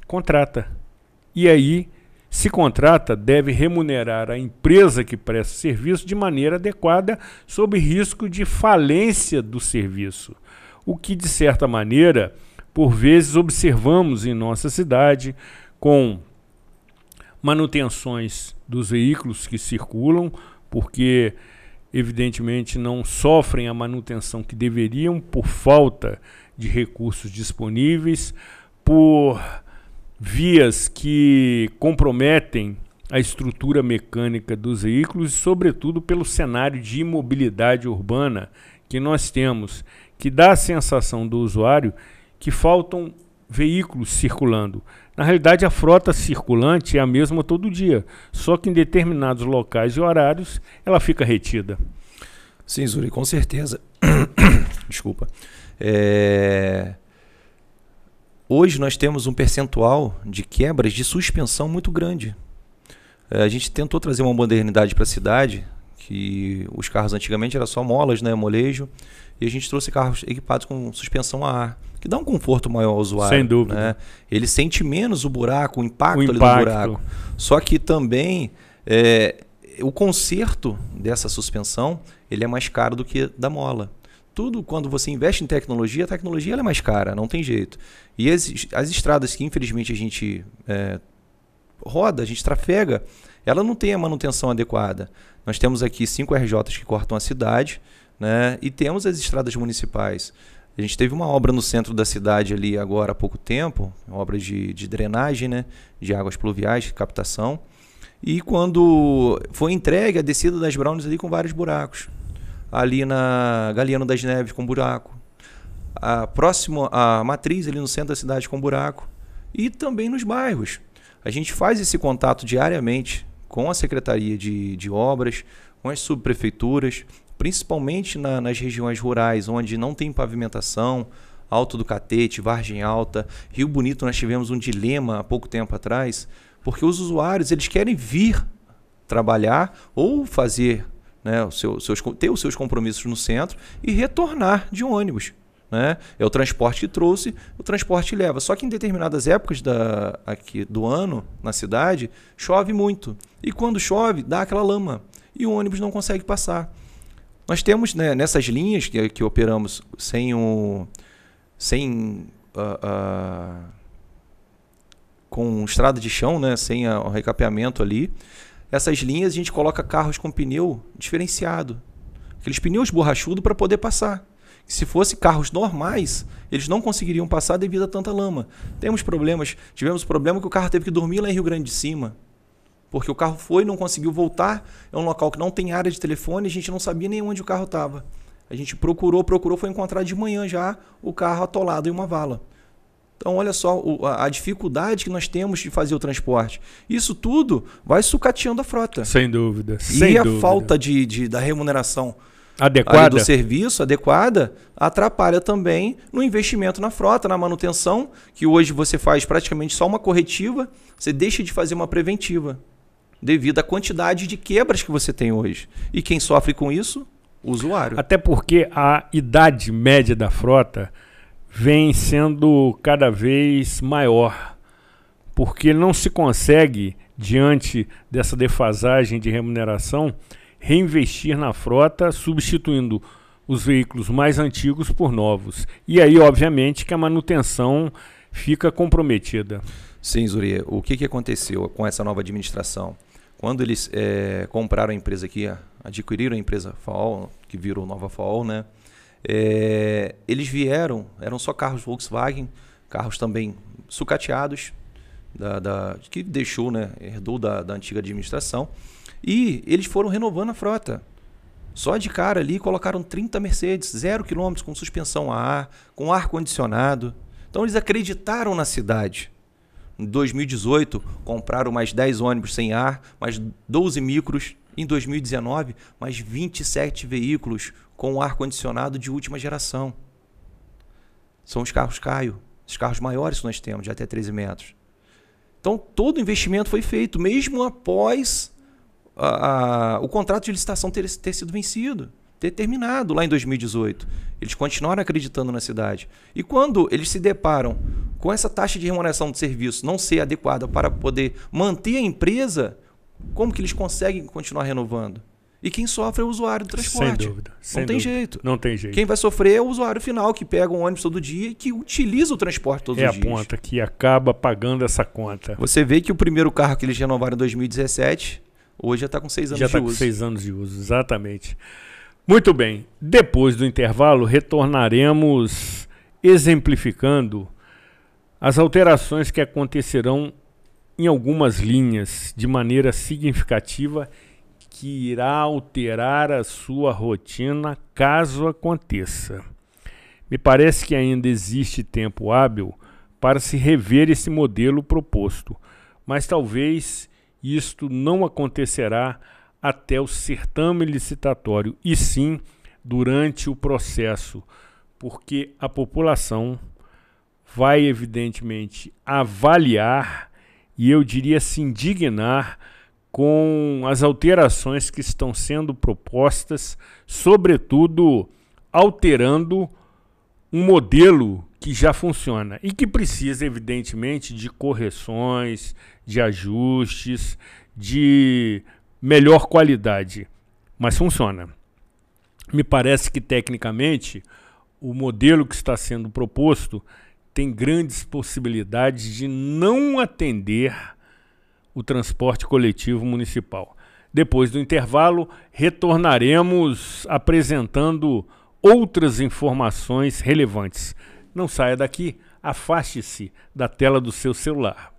contrata. E aí, se contrata, deve remunerar a empresa que presta o serviço de maneira adequada, sob risco de falência do serviço. O que, de certa maneira, por vezes observamos em nossa cidade, com manutenções dos veículos que circulam, porque evidentemente não sofrem a manutenção que deveriam por falta de recursos disponíveis, por vias que comprometem a estrutura mecânica dos veículos e, sobretudo, pelo cenário de imobilidade urbana que nós temos, que dá a sensação do usuário que faltam veículos circulando. Na realidade, a frota circulante é a mesma todo dia, só que em determinados locais e horários ela fica retida. Sim, Zuri, com certeza. Desculpa. Hoje nós temos um percentual de quebras de suspensão muito grande. A gente tentou trazer uma modernidade para a cidade, que os carros antigamente eram só molas, né, molejo, e a gente trouxe carros equipados com suspensão a ar, que dá um conforto maior ao usuário. Sem dúvida. Né? Ele sente menos o buraco, o impacto ali do buraco. Só que também o conserto dessa suspensão ele é mais caro do que da mola. Tudo, quando você investe em tecnologia, a tecnologia ela é mais cara, não tem jeito. E as estradas que infelizmente a gente roda, a gente trafega, ela não tem a manutenção adequada. Nós temos aqui 5 RJs que cortam a cidade, né? E temos as estradas municipais. A gente teve uma obra no centro da cidade ali agora há pouco tempo, obra de drenagem, né? De águas pluviais, de captação. E quando foi entregue a descida das Brownies ali com vários buracos. Ali na Galeano das Neves com buraco. A matriz ali no centro da cidade com buraco. E também nos bairros. A gente faz esse contato diariamente com a Secretaria de Obras, com as subprefeituras, principalmente nas regiões rurais, onde não tem pavimentação, Alto do Catete, Vargem Alta, Rio Bonito. Nós tivemos um dilema há pouco tempo atrás, porque os usuários eles querem vir trabalhar ou fazer, né, ter os seus compromissos no centro e retornar de ônibus. Né? É o transporte que trouxe, o transporte leva. Só que em determinadas épocas aqui do ano, na cidade, chove muito. E quando chove, dá aquela lama. E o ônibus não consegue passar. Nós temos, né, nessas linhas que operamos sem com estrada de chão, né, sem o recapeamento ali. Essas linhas a gente coloca carros com pneu diferenciado. Aqueles pneus borrachudos para poder passar. Se fosse carros normais, eles não conseguiriam passar devido a tanta lama. Tivemos problema que o carro teve que dormir lá em Rio Grande de Cima. Porque o carro foi e não conseguiu voltar. É um local que não tem área de telefone, a gente não sabia nem onde o carro estava. A gente procurou, foi encontrar de manhã já o carro atolado em uma vala. Então, olha só a dificuldade que nós temos de fazer o transporte. Isso tudo vai sucateando a frota. Sem dúvida. E a falta da remuneração adequada do serviço adequada atrapalha também no investimento na frota, na manutenção, que hoje você faz praticamente só uma corretiva, você deixa de fazer uma preventiva, devido à quantidade de quebras que você tem hoje. E quem sofre com isso? O usuário. Até porque a idade média da frota vem sendo cada vez maior, porque não se consegue, diante dessa defasagem de remuneração, reinvestir na frota, substituindo os veículos mais antigos por novos. E aí, obviamente, que a manutenção fica comprometida. Sim, Zuri. O que aconteceu com essa nova administração? Quando eles compraram a empresa aqui, adquiriram a empresa FAOL, que virou Nova FAOL, né? Eles eram só carros Volkswagen, carros também sucateados, que deixou, né? Herdou da antiga administração. E eles foram renovando a frota. Só de cara ali colocaram 30 Mercedes, 0 km, com suspensão a ar, com ar-condicionado. Então eles acreditaram na cidade. Em 2018, compraram mais 10 ônibus sem ar, mais 12 micros. Em 2019, mais 27 veículos com ar-condicionado de última geração. São os carros Caio, os carros maiores que nós temos, de até 13 metros. Então, todo o investimento foi feito, mesmo após o contrato de licitação ter sido vencido, ter terminado lá em 2018. Eles continuaram acreditando na cidade. E quando eles se deparam com essa taxa de remuneração de serviço não ser adequada para poder manter a empresa, como que eles conseguem continuar renovando? E quem sofre é o usuário do transporte. Sem dúvida. Não tem jeito. Não tem jeito. Quem vai sofrer é o usuário final, que pega um ônibus todo dia e que utiliza o transporte todos os dias. É a ponta que acaba pagando essa conta. Você vê que o primeiro carro que eles renovaram em 2017... hoje já está com 6 anos de uso. Já está com 6 anos de uso, exatamente. Muito bem. Depois do intervalo, retornaremos exemplificando as alterações que acontecerão em algumas linhas de maneira significativa, que irá alterar a sua rotina caso aconteça. Me parece que ainda existe tempo hábil para se rever esse modelo proposto, mas talvez isto não acontecerá até o certame licitatório, e sim durante o processo, porque a população vai evidentemente avaliar e eu diria se indignar com as alterações que estão sendo propostas, sobretudo alterando um modelo que já funciona e que precisa, evidentemente, de correções, de ajustes, de melhor qualidade, mas funciona. Me parece que, tecnicamente, o modelo que está sendo proposto tem grandes possibilidades de não atender o transporte coletivo municipal. Depois do intervalo, retornaremos apresentando outras informações relevantes. Não saia daqui, afaste-se da tela do seu celular.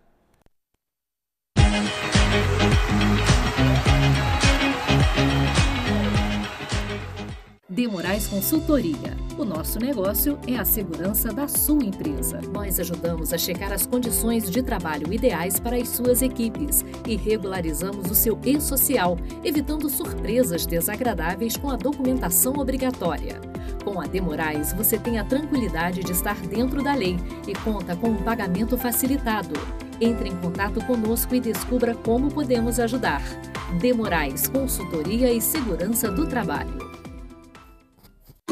De Moraes Consultoria. O nosso negócio é a segurança da sua empresa. Nós ajudamos a checar as condições de trabalho ideais para as suas equipes e regularizamos o seu e-social, evitando surpresas desagradáveis com a documentação obrigatória. Com a De Moraes, você tem a tranquilidade de estar dentro da lei e conta com um pagamento facilitado. Entre em contato conosco e descubra como podemos ajudar. De Moraes Consultoria e Segurança do Trabalho.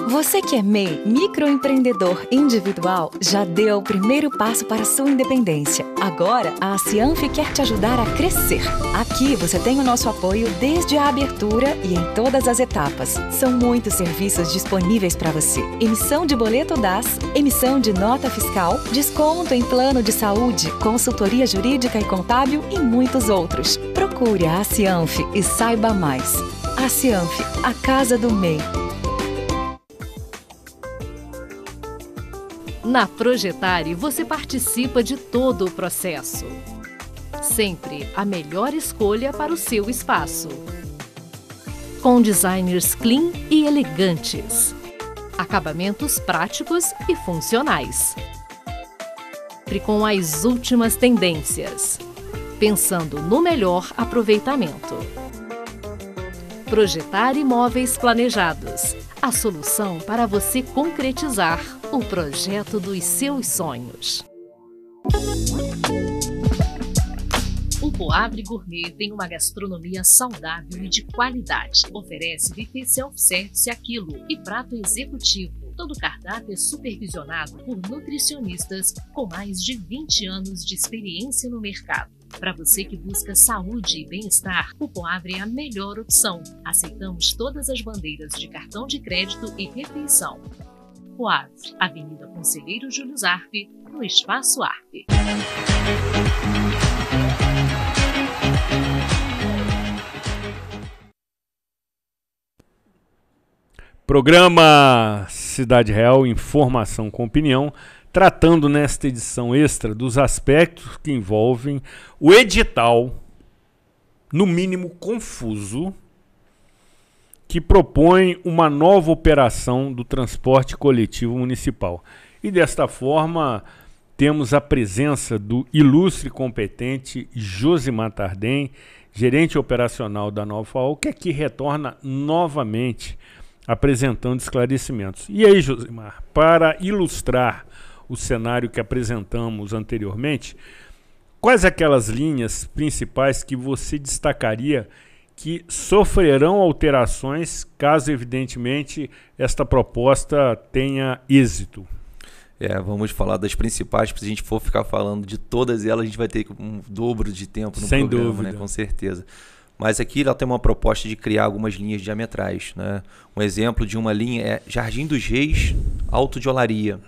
Você que é MEI, microempreendedor individual, já deu o primeiro passo para a sua independência. Agora, a Cianf quer te ajudar a crescer. Aqui você tem o nosso apoio desde a abertura e em todas as etapas. São muitos serviços disponíveis para você. Emissão de boleto DAS, emissão de nota fiscal, desconto em plano de saúde, consultoria jurídica e contábil e muitos outros. Procure a Cianf e saiba mais. A Cianf, a casa do MEI. Na Projetare, você participa de todo o processo. Sempre a melhor escolha para o seu espaço. Com designers clean e elegantes. Acabamentos práticos e funcionais. Sempre com as últimas tendências. Pensando no melhor aproveitamento. Projetare Móveis Planejados. A solução para você concretizar o projeto dos seus sonhos. O Poavre Gourmet tem uma gastronomia saudável e de qualidade. Oferece buffet self-service a quilo e prato executivo. Todo o cardápio é supervisionado por nutricionistas com mais de 20 anos de experiência no mercado. Para você que busca saúde e bem-estar, o Poavre é a melhor opção. Aceitamos todas as bandeiras de cartão de crédito e refeição. Poavre, Avenida Conselheiro Júlio Zarpe, no Espaço Arpe. Programa Cidade Real, informação com opinião, tratando nesta edição extra dos aspectos que envolvem o edital, no mínimo confuso, que propõe uma nova operação do transporte coletivo municipal. E desta forma, temos a presença do ilustre e competente Josimar Tardem, gerente operacional da Nova FAO, que aqui retorna novamente apresentando esclarecimentos. E aí, Josimar, para ilustrar o cenário que apresentamos anteriormente, quais aquelas linhas principais que você destacaria que sofrerão alterações caso, evidentemente, esta proposta tenha êxito? Vamos falar das principais, porque se a gente for ficar falando de todas elas, a gente vai ter um dobro de tempo no Sem programa, dúvida. né? Com certeza. Mas aqui ela tem uma proposta de criar algumas linhas diametrais, né? Um exemplo de uma linha é Jardim dos Reis, Alto de Olaria,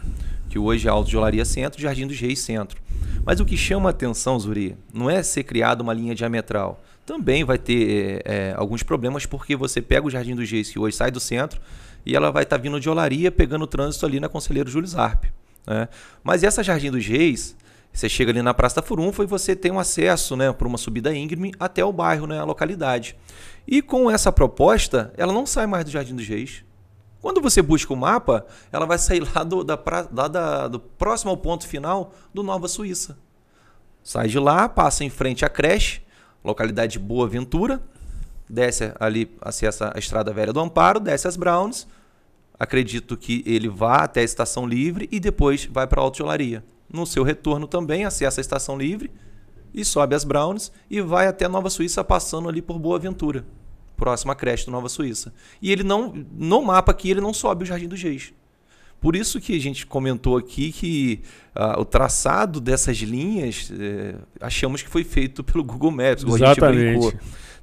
que hoje é Alto de Olaria Centro, Jardim dos Reis Centro. Mas o que chama a atenção, Zuri, não é ser criada uma linha diametral. Também vai ter alguns problemas, porque você pega o Jardim dos Reis, que hoje sai do centro, e ela vai estar vindo de Olaria, pegando o trânsito ali na Conselheiro Júlio Zarpe, né? Mas essa Jardim dos Reis, você chega ali na Praça da Furunfa e você tem um acesso, né, por uma subida íngreme até o bairro, né, a localidade. E com essa proposta, ela não sai mais do Jardim dos Reis. Quando você busca o mapa, ela vai sair lá do próximo ao ponto final do Nova Suíça. Sai de lá, passa em frente à creche, localidade de Boa Ventura, desce ali, acessa a Estrada Velha do Amparo, desce as Browns, acredito que ele vá até a Estação Livre e depois vai para a Alto de Olaria. No seu retorno também acessa a Estação Livre e sobe as Browns e vai até Nova Suíça, passando ali por Boa Ventura, próxima à creche do Nova Suíça. E ele não, no mapa aqui, ele não sobe o Jardim dos Reis. Por isso que a gente comentou aqui que o traçado dessas linhas, achamos que foi feito pelo Google Maps, como a gente brincou.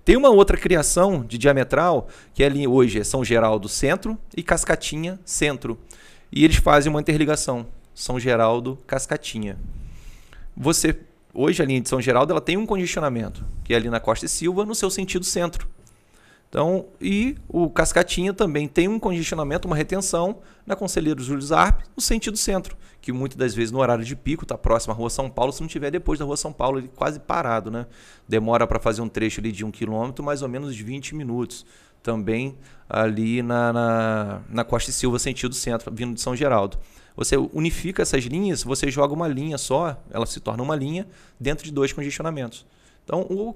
Tem uma outra criação de diametral, que hoje é São Geraldo Centro e Cascatinha Centro. E eles fazem uma interligação, São Geraldo Cascatinha. Hoje a linha de São Geraldo ela tem um congestionamento, que é ali na Costa e Silva, no seu sentido centro. Então, e o Cascatinha também tem um congestionamento, uma retenção na Conselheiro Júlio Zarpe, no sentido centro, que muitas das vezes no horário de pico está próximo à Rua São Paulo, se não tiver depois da Rua São Paulo, ele quase parado, né? Demora para fazer um trecho ali de 1 km, mais ou menos 20 minutos. Também ali na Costa e Silva, sentido centro, vindo de São Geraldo. Você unifica essas linhas, você joga uma linha só, ela se torna uma linha dentro de 2 congestionamentos. Então, o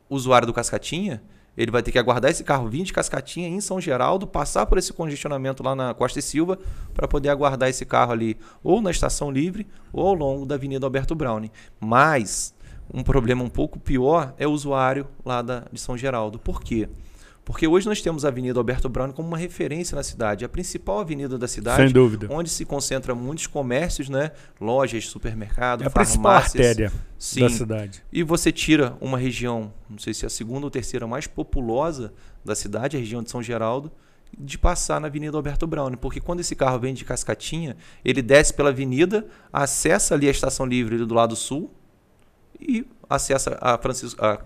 usuário do Cascatinha, ele vai ter que aguardar esse carro vir de Cascatinha em São Geraldo, passar por esse congestionamento lá na Costa e Silva, para poder aguardar esse carro ali, ou na Estação Livre, ou ao longo da Avenida Alberto Browne. Mas um problema um pouco pior é o usuário lá de São Geraldo. Por quê? Porque hoje nós temos a Avenida Alberto Browne como uma referência na cidade, a principal avenida da cidade, sem dúvida, onde se concentra muitos comércios, né? Lojas, supermercados, é a principal artéria sim, da cidade. E você tira uma região, não sei se é a segunda ou terceira mais populosa da cidade, a região de São Geraldo, de passar na Avenida Alberto Browne, porque quando esse carro vem de Cascatinha, ele desce pela avenida, acessa ali a Estação Livre do lado sul e acessa a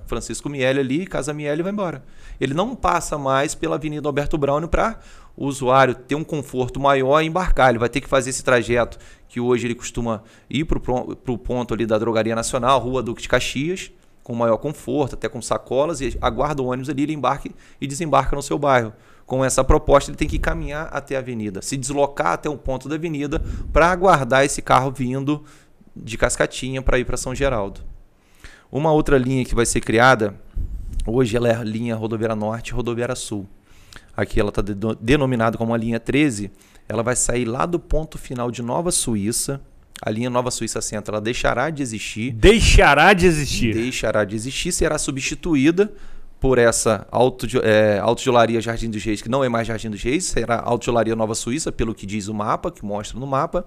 Francisco Miele ali, Casa Miele, e vai embora. Ele não passa mais pela Avenida Alberto Browne para o usuário ter um conforto maior e embarcar. Ele vai ter que fazer esse trajeto que hoje ele costuma ir para o ponto ali da Drogaria Nacional, Rua Duque de Caxias, com maior conforto, até com sacolas, e aguarda o ônibus ali, ele embarca e desembarca no seu bairro. Com essa proposta, ele tem que caminhar até a avenida, se deslocar até um ponto da avenida para aguardar esse carro vindo de Cascatinha para ir para São Geraldo. Uma outra linha que vai ser criada, hoje ela é a linha Rodoviária Norte e Rodoviária Sul. Aqui ela está denominada como a linha 13, ela vai sair lá do ponto final de Nova Suíça. A linha Nova Suíça Centro, ela deixará de existir. Deixará de existir. Deixará de existir, será substituída por essa Autogelaria Jardim dos Reis, que não é mais Jardim dos Reis, será Autogelaria Nova Suíça, pelo que diz o mapa, que mostra no mapa.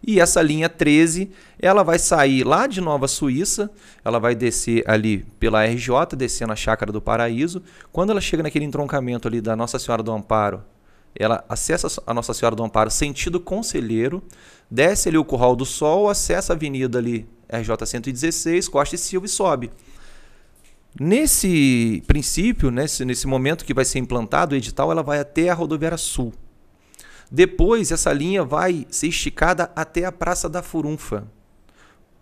E essa linha 13, ela vai sair lá de Nova Suíça, ela vai descer ali pela RJ, descer na Chácara do Paraíso. Quando ela chega naquele entroncamento ali da Nossa Senhora do Amparo, ela acessa a Nossa Senhora do Amparo sentido Conselheiro, desce ali o Curral do Sol, acessa a avenida ali RJ 116, Costa e Silva e sobe. Nesse princípio, nesse momento que vai ser implantado o edital, ela vai até a Rodoviária Sul. Depois, essa linha vai ser esticada até a Praça da Furunfa,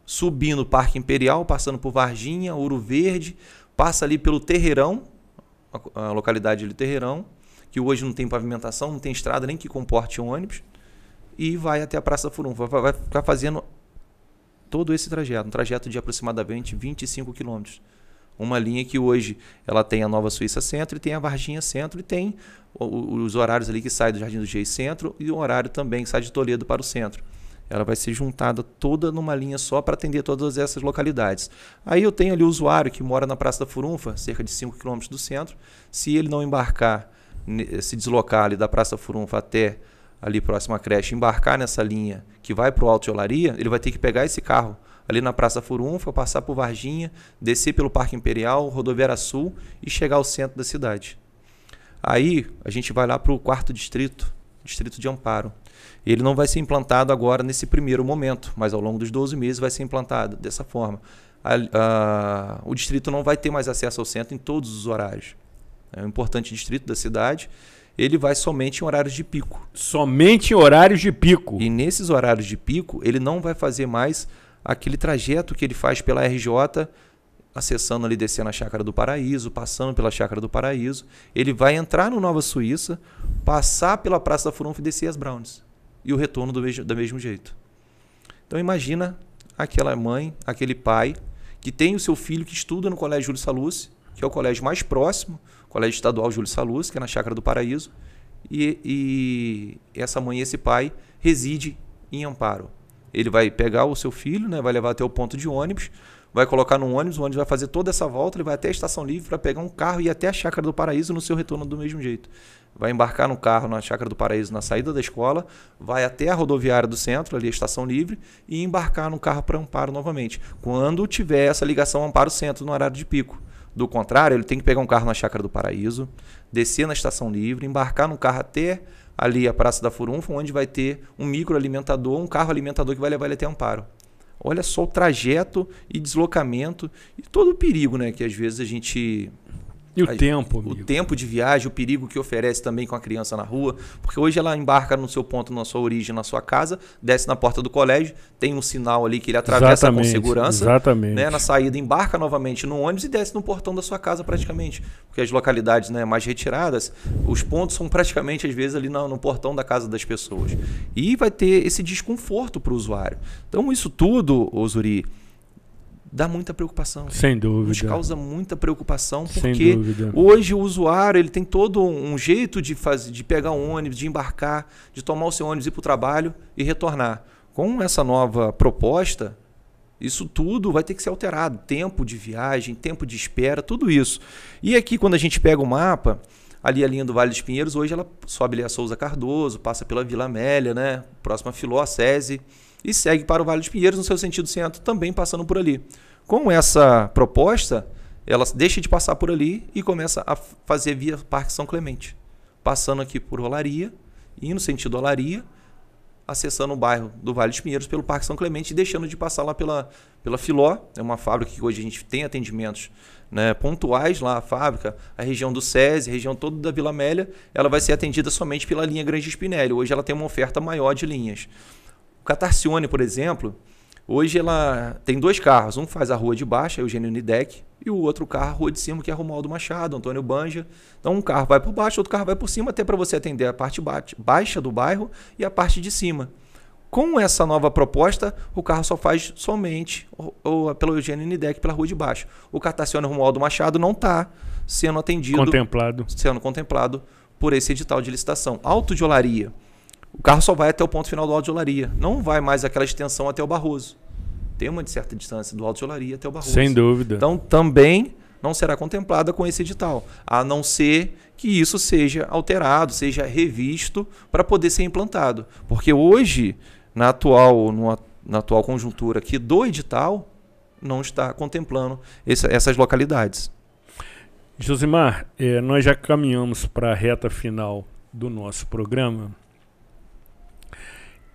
subindo o Parque Imperial, passando por Varginha, Ouro Verde, passa ali pelo Terreirão, a localidade de Terreirão, que hoje não tem pavimentação, não tem estrada nem que comporte ônibus, e vai até a Praça da Furunfa. Vai ficar fazendo todo esse trajeto, um trajeto de aproximadamente 25 quilômetros. Uma linha que hoje ela tem a Nova Suíça Centro e tem a Varginha Centro e tem os horários ali que saem do Jardim do Reis Centro e o horário também que sai de Toledo para o centro. Ela vai ser juntada toda numa linha só para atender todas essas localidades. Aí eu tenho ali o usuário que mora na Praça da Furunfa, cerca de 5 km do centro. Se ele não embarcar, se deslocar ali da Praça da Furunfa até ali próximo à creche, embarcar nessa linha que vai para o Alto de Olaria, ele vai ter que pegar esse carro ali na Praça Furunfa, passar por Varginha, descer pelo Parque Imperial, Rodoviária Sul e chegar ao centro da cidade. Aí a gente vai lá para o 4º distrito, Distrito de Amparo. Ele não vai ser implantado agora nesse primeiro momento, mas ao longo dos 12 meses vai ser implantado dessa forma. O distrito não vai ter mais acesso ao centro em todos os horários. É um importante distrito da cidade. Ele vai somente em horários de pico. Somente em horários de pico. E nesses horários de pico, ele não vai fazer mais aquele trajeto que ele faz pela RJ, acessando ali, descendo a Chácara do Paraíso, passando pela Chácara do Paraíso. Ele vai entrar no Nova Suíça, passar pela Praça da Furunfa e descer as Browns. E o retorno do mesmo jeito. Então imagina aquela mãe, aquele pai, que tem o seu filho que estuda no Colégio Júlio Sallusti, que é o colégio mais próximo, Colégio Estadual Júlio Sallusti, que é na Chácara do Paraíso, e essa mãe e esse pai reside em Amparo. Ele vai pegar o seu filho, vai levar até o ponto de ônibus, vai colocar no ônibus, o ônibus vai fazer toda essa volta, ele vai até a Estação Livre para pegar um carro e ir até a Chácara do Paraíso no seu retorno do mesmo jeito. Vai embarcar no carro na Chácara do Paraíso na saída da escola, vai até a rodoviária do centro, ali a Estação Livre, e embarcar no carro para Amparo novamente, quando tiver essa ligação Amparo-Centro no horário de pico. Do contrário, ele tem que pegar um carro na Chácara do Paraíso, descer na Estação Livre, embarcar no carro até ali a Praça da Furunfa, onde vai ter um microalimentador, um carro alimentador que vai levar ele até Amparo. Olha só o trajeto e deslocamento e todo o perigo, que às vezes a gente... E o tempo, amigo. O tempo de viagem, o perigo que oferece também com a criança na rua, porque hoje ela embarca no seu ponto, na sua origem, na sua casa, desce na porta do colégio, tem um sinal ali que ele atravessa com segurança. Exatamente. Na saída, embarca novamente no ônibus e desce no portão da sua casa praticamente, porque as localidades mais retiradas, os pontos são praticamente às vezes ali no portão da casa das pessoas. E vai ter esse desconforto para o usuário. Então isso tudo, Zuri, dá muita preocupação. Sem dúvida. Nos causa muita preocupação, porque hoje o usuário ele tem todo um jeito de pegar um ônibus, de embarcar, de tomar o seu ônibus, ir para o trabalho e retornar. Com essa nova proposta, isso tudo vai ter que ser alterado. Tempo de viagem, tempo de espera, tudo isso. E aqui, quando a gente pega o mapa, ali a linha do Vale dos Pinheiros, hoje ela sobe ali a Souza Cardoso, passa pela Vila Amélia, né? Próxima a Filó, a SESI, e segue para o Vale dos Pinheiros no seu sentido centro, também passando por ali. Com essa proposta, ela deixa de passar por ali e começa a fazer via Parque São Clemente, passando aqui por Olaria, indo no sentido Olaria, acessando o bairro do Vale dos Pinheiros pelo Parque São Clemente e deixando de passar lá pela Filó. É uma fábrica que hoje a gente tem atendimentos, né, pontuais lá, a fábrica, a região do SESI, a região toda da Vila Amélia, ela vai ser atendida somente pela linha Grande Spinelli. Hoje ela tem uma oferta maior de linhas. O Catarcione, por exemplo, hoje ela tem 2 carros. Um faz a rua de baixo, a Eugênio Nidec, e o outro carro, a rua de cima, que é a Romualdo Machado, Antônio Banja. Então um carro vai por baixo, outro carro vai por cima, até para você atender a parte baixa do bairro e a parte de cima. Com essa nova proposta, o carro só faz somente pelo Eugênio Nidec, pela rua de baixo. O Catarcione Romualdo Machado não está sendo atendido, sendo contemplado por esse edital de licitação. Alto de Olaria. O carro só vai até o ponto final do Alto de Olaria. Não vai mais aquela extensão até o Barroso. Tem uma certa distância do Alto de Olaria até o Barroso. Sem dúvida. Então, também não será contemplada com esse edital, a não ser que isso seja alterado, seja revisto para poder ser implantado. Porque hoje, na atual conjuntura aqui do edital, não está contemplando essas localidades. Josimar, nós já caminhamos para a reta final do nosso programa.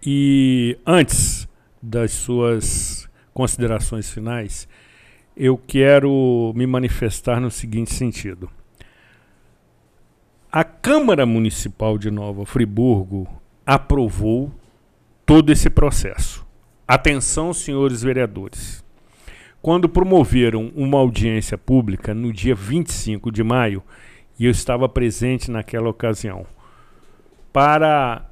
E antes das suas considerações finais, eu quero me manifestar no seguinte sentido. A Câmara Municipal de Nova Friburgo aprovou todo esse processo. Atenção, senhores vereadores. Quando promoveram uma audiência pública no dia 25 de maio, e eu estava presente naquela ocasião, para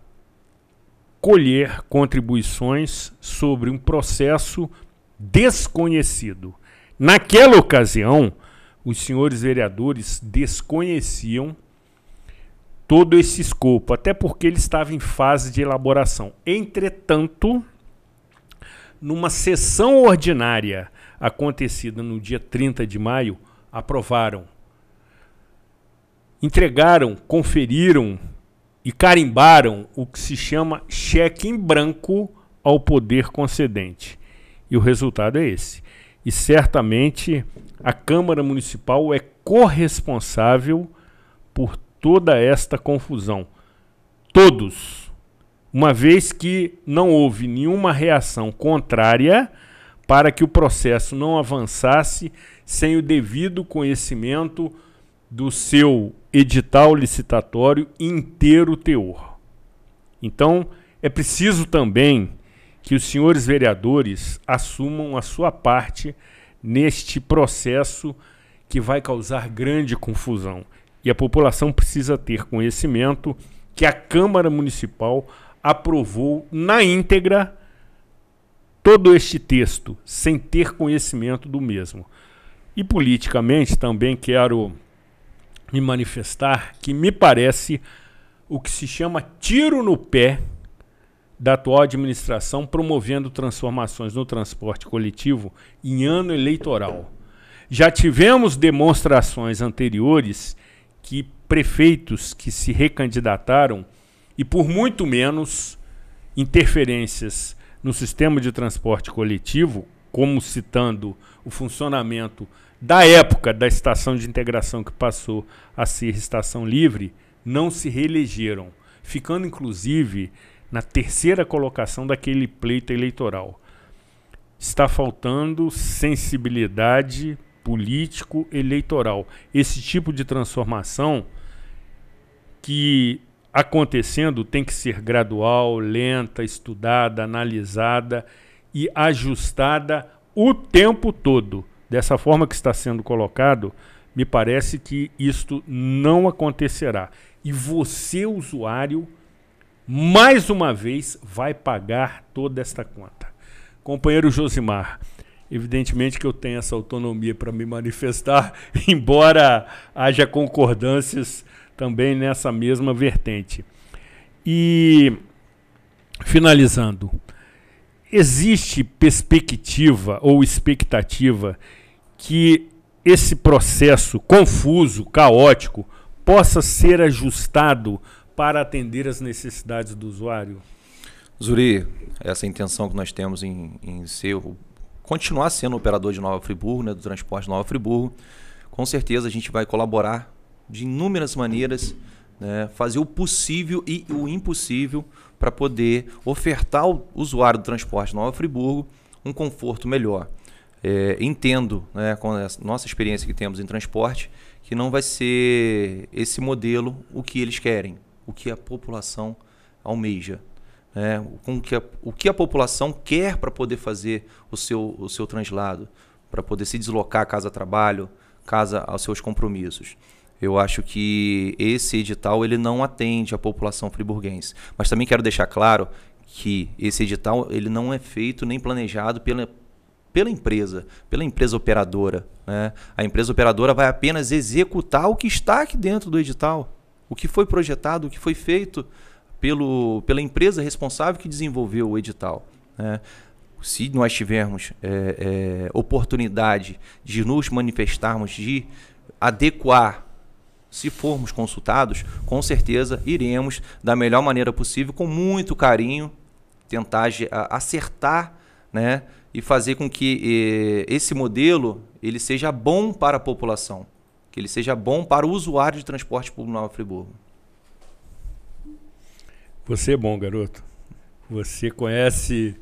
colher contribuições sobre um processo desconhecido. Naquela ocasião, os senhores vereadores desconheciam todo esse escopo, até porque ele estava em fase de elaboração. Entretanto, numa sessão ordinária acontecida no dia 30 de maio, aprovaram, entregaram, conferiram e carimbaram o que se chama cheque em branco ao poder concedente. E o resultado é esse. E certamente a Câmara Municipal é corresponsável por toda esta confusão. Todos. Uma vez que não houve nenhuma reação contrária para que o processo não avançasse sem o devido conhecimento do seu edital licitatório inteiro teor. Então, é preciso também que os senhores vereadores assumam a sua parte neste processo que vai causar grande confusão. E a população precisa ter conhecimento que a Câmara Municipal aprovou na íntegra todo este texto, sem ter conhecimento do mesmo. E politicamente também quero me manifestar que me parece o que se chama tiro no pé da atual administração promovendo transformações no transporte coletivo em ano eleitoral. Já tivemos demonstrações anteriores que prefeitos que se recandidataram e por muito menos interferências no sistema de transporte coletivo, como citando o funcionamento da época da estação de integração que passou a ser estação livre, não se reelegeram, ficando inclusive na terceira colocação daquele pleito eleitoral. Está faltando sensibilidade político-eleitoral. Esse tipo de transformação que acontecendo tem que ser gradual, lenta, estudada, analisada e ajustada o tempo todo. Dessa forma que está sendo colocado, me parece que isto não acontecerá. E você, usuário, mais uma vez, vai pagar toda esta conta. Companheiro Josimar, evidentemente que eu tenho essa autonomia para me manifestar, embora haja concordâncias também nessa mesma vertente. E, finalizando, existe perspectiva ou expectativa que esse processo confuso, caótico, possa ser ajustado para atender as necessidades do usuário? Zuri, essa intenção que nós temos em continuar sendo operador de Nova Friburgo, né, do transporte de Nova Friburgo, com certeza a gente vai colaborar de inúmeras maneiras, né, fazer o possível e o impossível para poder ofertar ao usuário do transporte de Nova Friburgo um conforto melhor. Entendo, né, com a nossa experiência que temos em transporte, que não vai ser esse modelo o que eles querem, o que a população almeja. O que a população quer para poder fazer o seu translado, para poder se deslocar casa-trabalho, casa aos seus compromissos. Eu acho que esse edital ele não atende a população friburguense. Mas também quero deixar claro que esse edital ele não é feito nem planejado pela empresa operadora, né? A empresa operadora vai apenas executar o que está aqui dentro do edital, o que foi projetado, o que foi feito pela empresa responsável que desenvolveu o edital, né? Se nós tivermos oportunidade de nos manifestarmos, de adequar, se formos consultados, com certeza iremos da melhor maneira possível, com muito carinho, tentar acertar, né, e fazer com que esse modelo ele seja bom para a população, que ele seja bom para o usuário de transporte público Nova Friburgo. Você é bom, garoto. Você conhece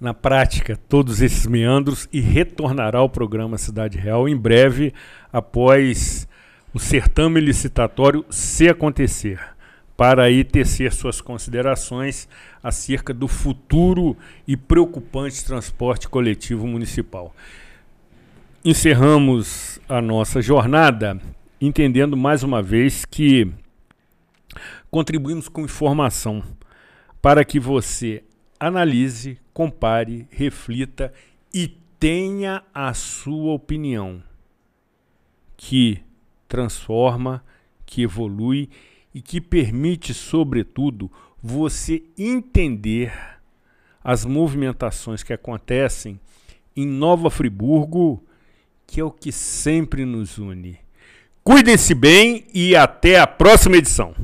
na prática todos esses meandros e retornará ao programa Cidade Real em breve, após o certame licitatório se acontecer, para aí tecer suas considerações acerca do futuro e preocupante transporte coletivo municipal. Encerramos a nossa jornada entendendo mais uma vez que contribuímos com informação para que você analise, compare, reflita e tenha a sua opinião, que transforma, que evolui e que permite, sobretudo, você entender as movimentações que acontecem em Nova Friburgo, que é o que sempre nos une. Cuidem-se bem e até a próxima edição.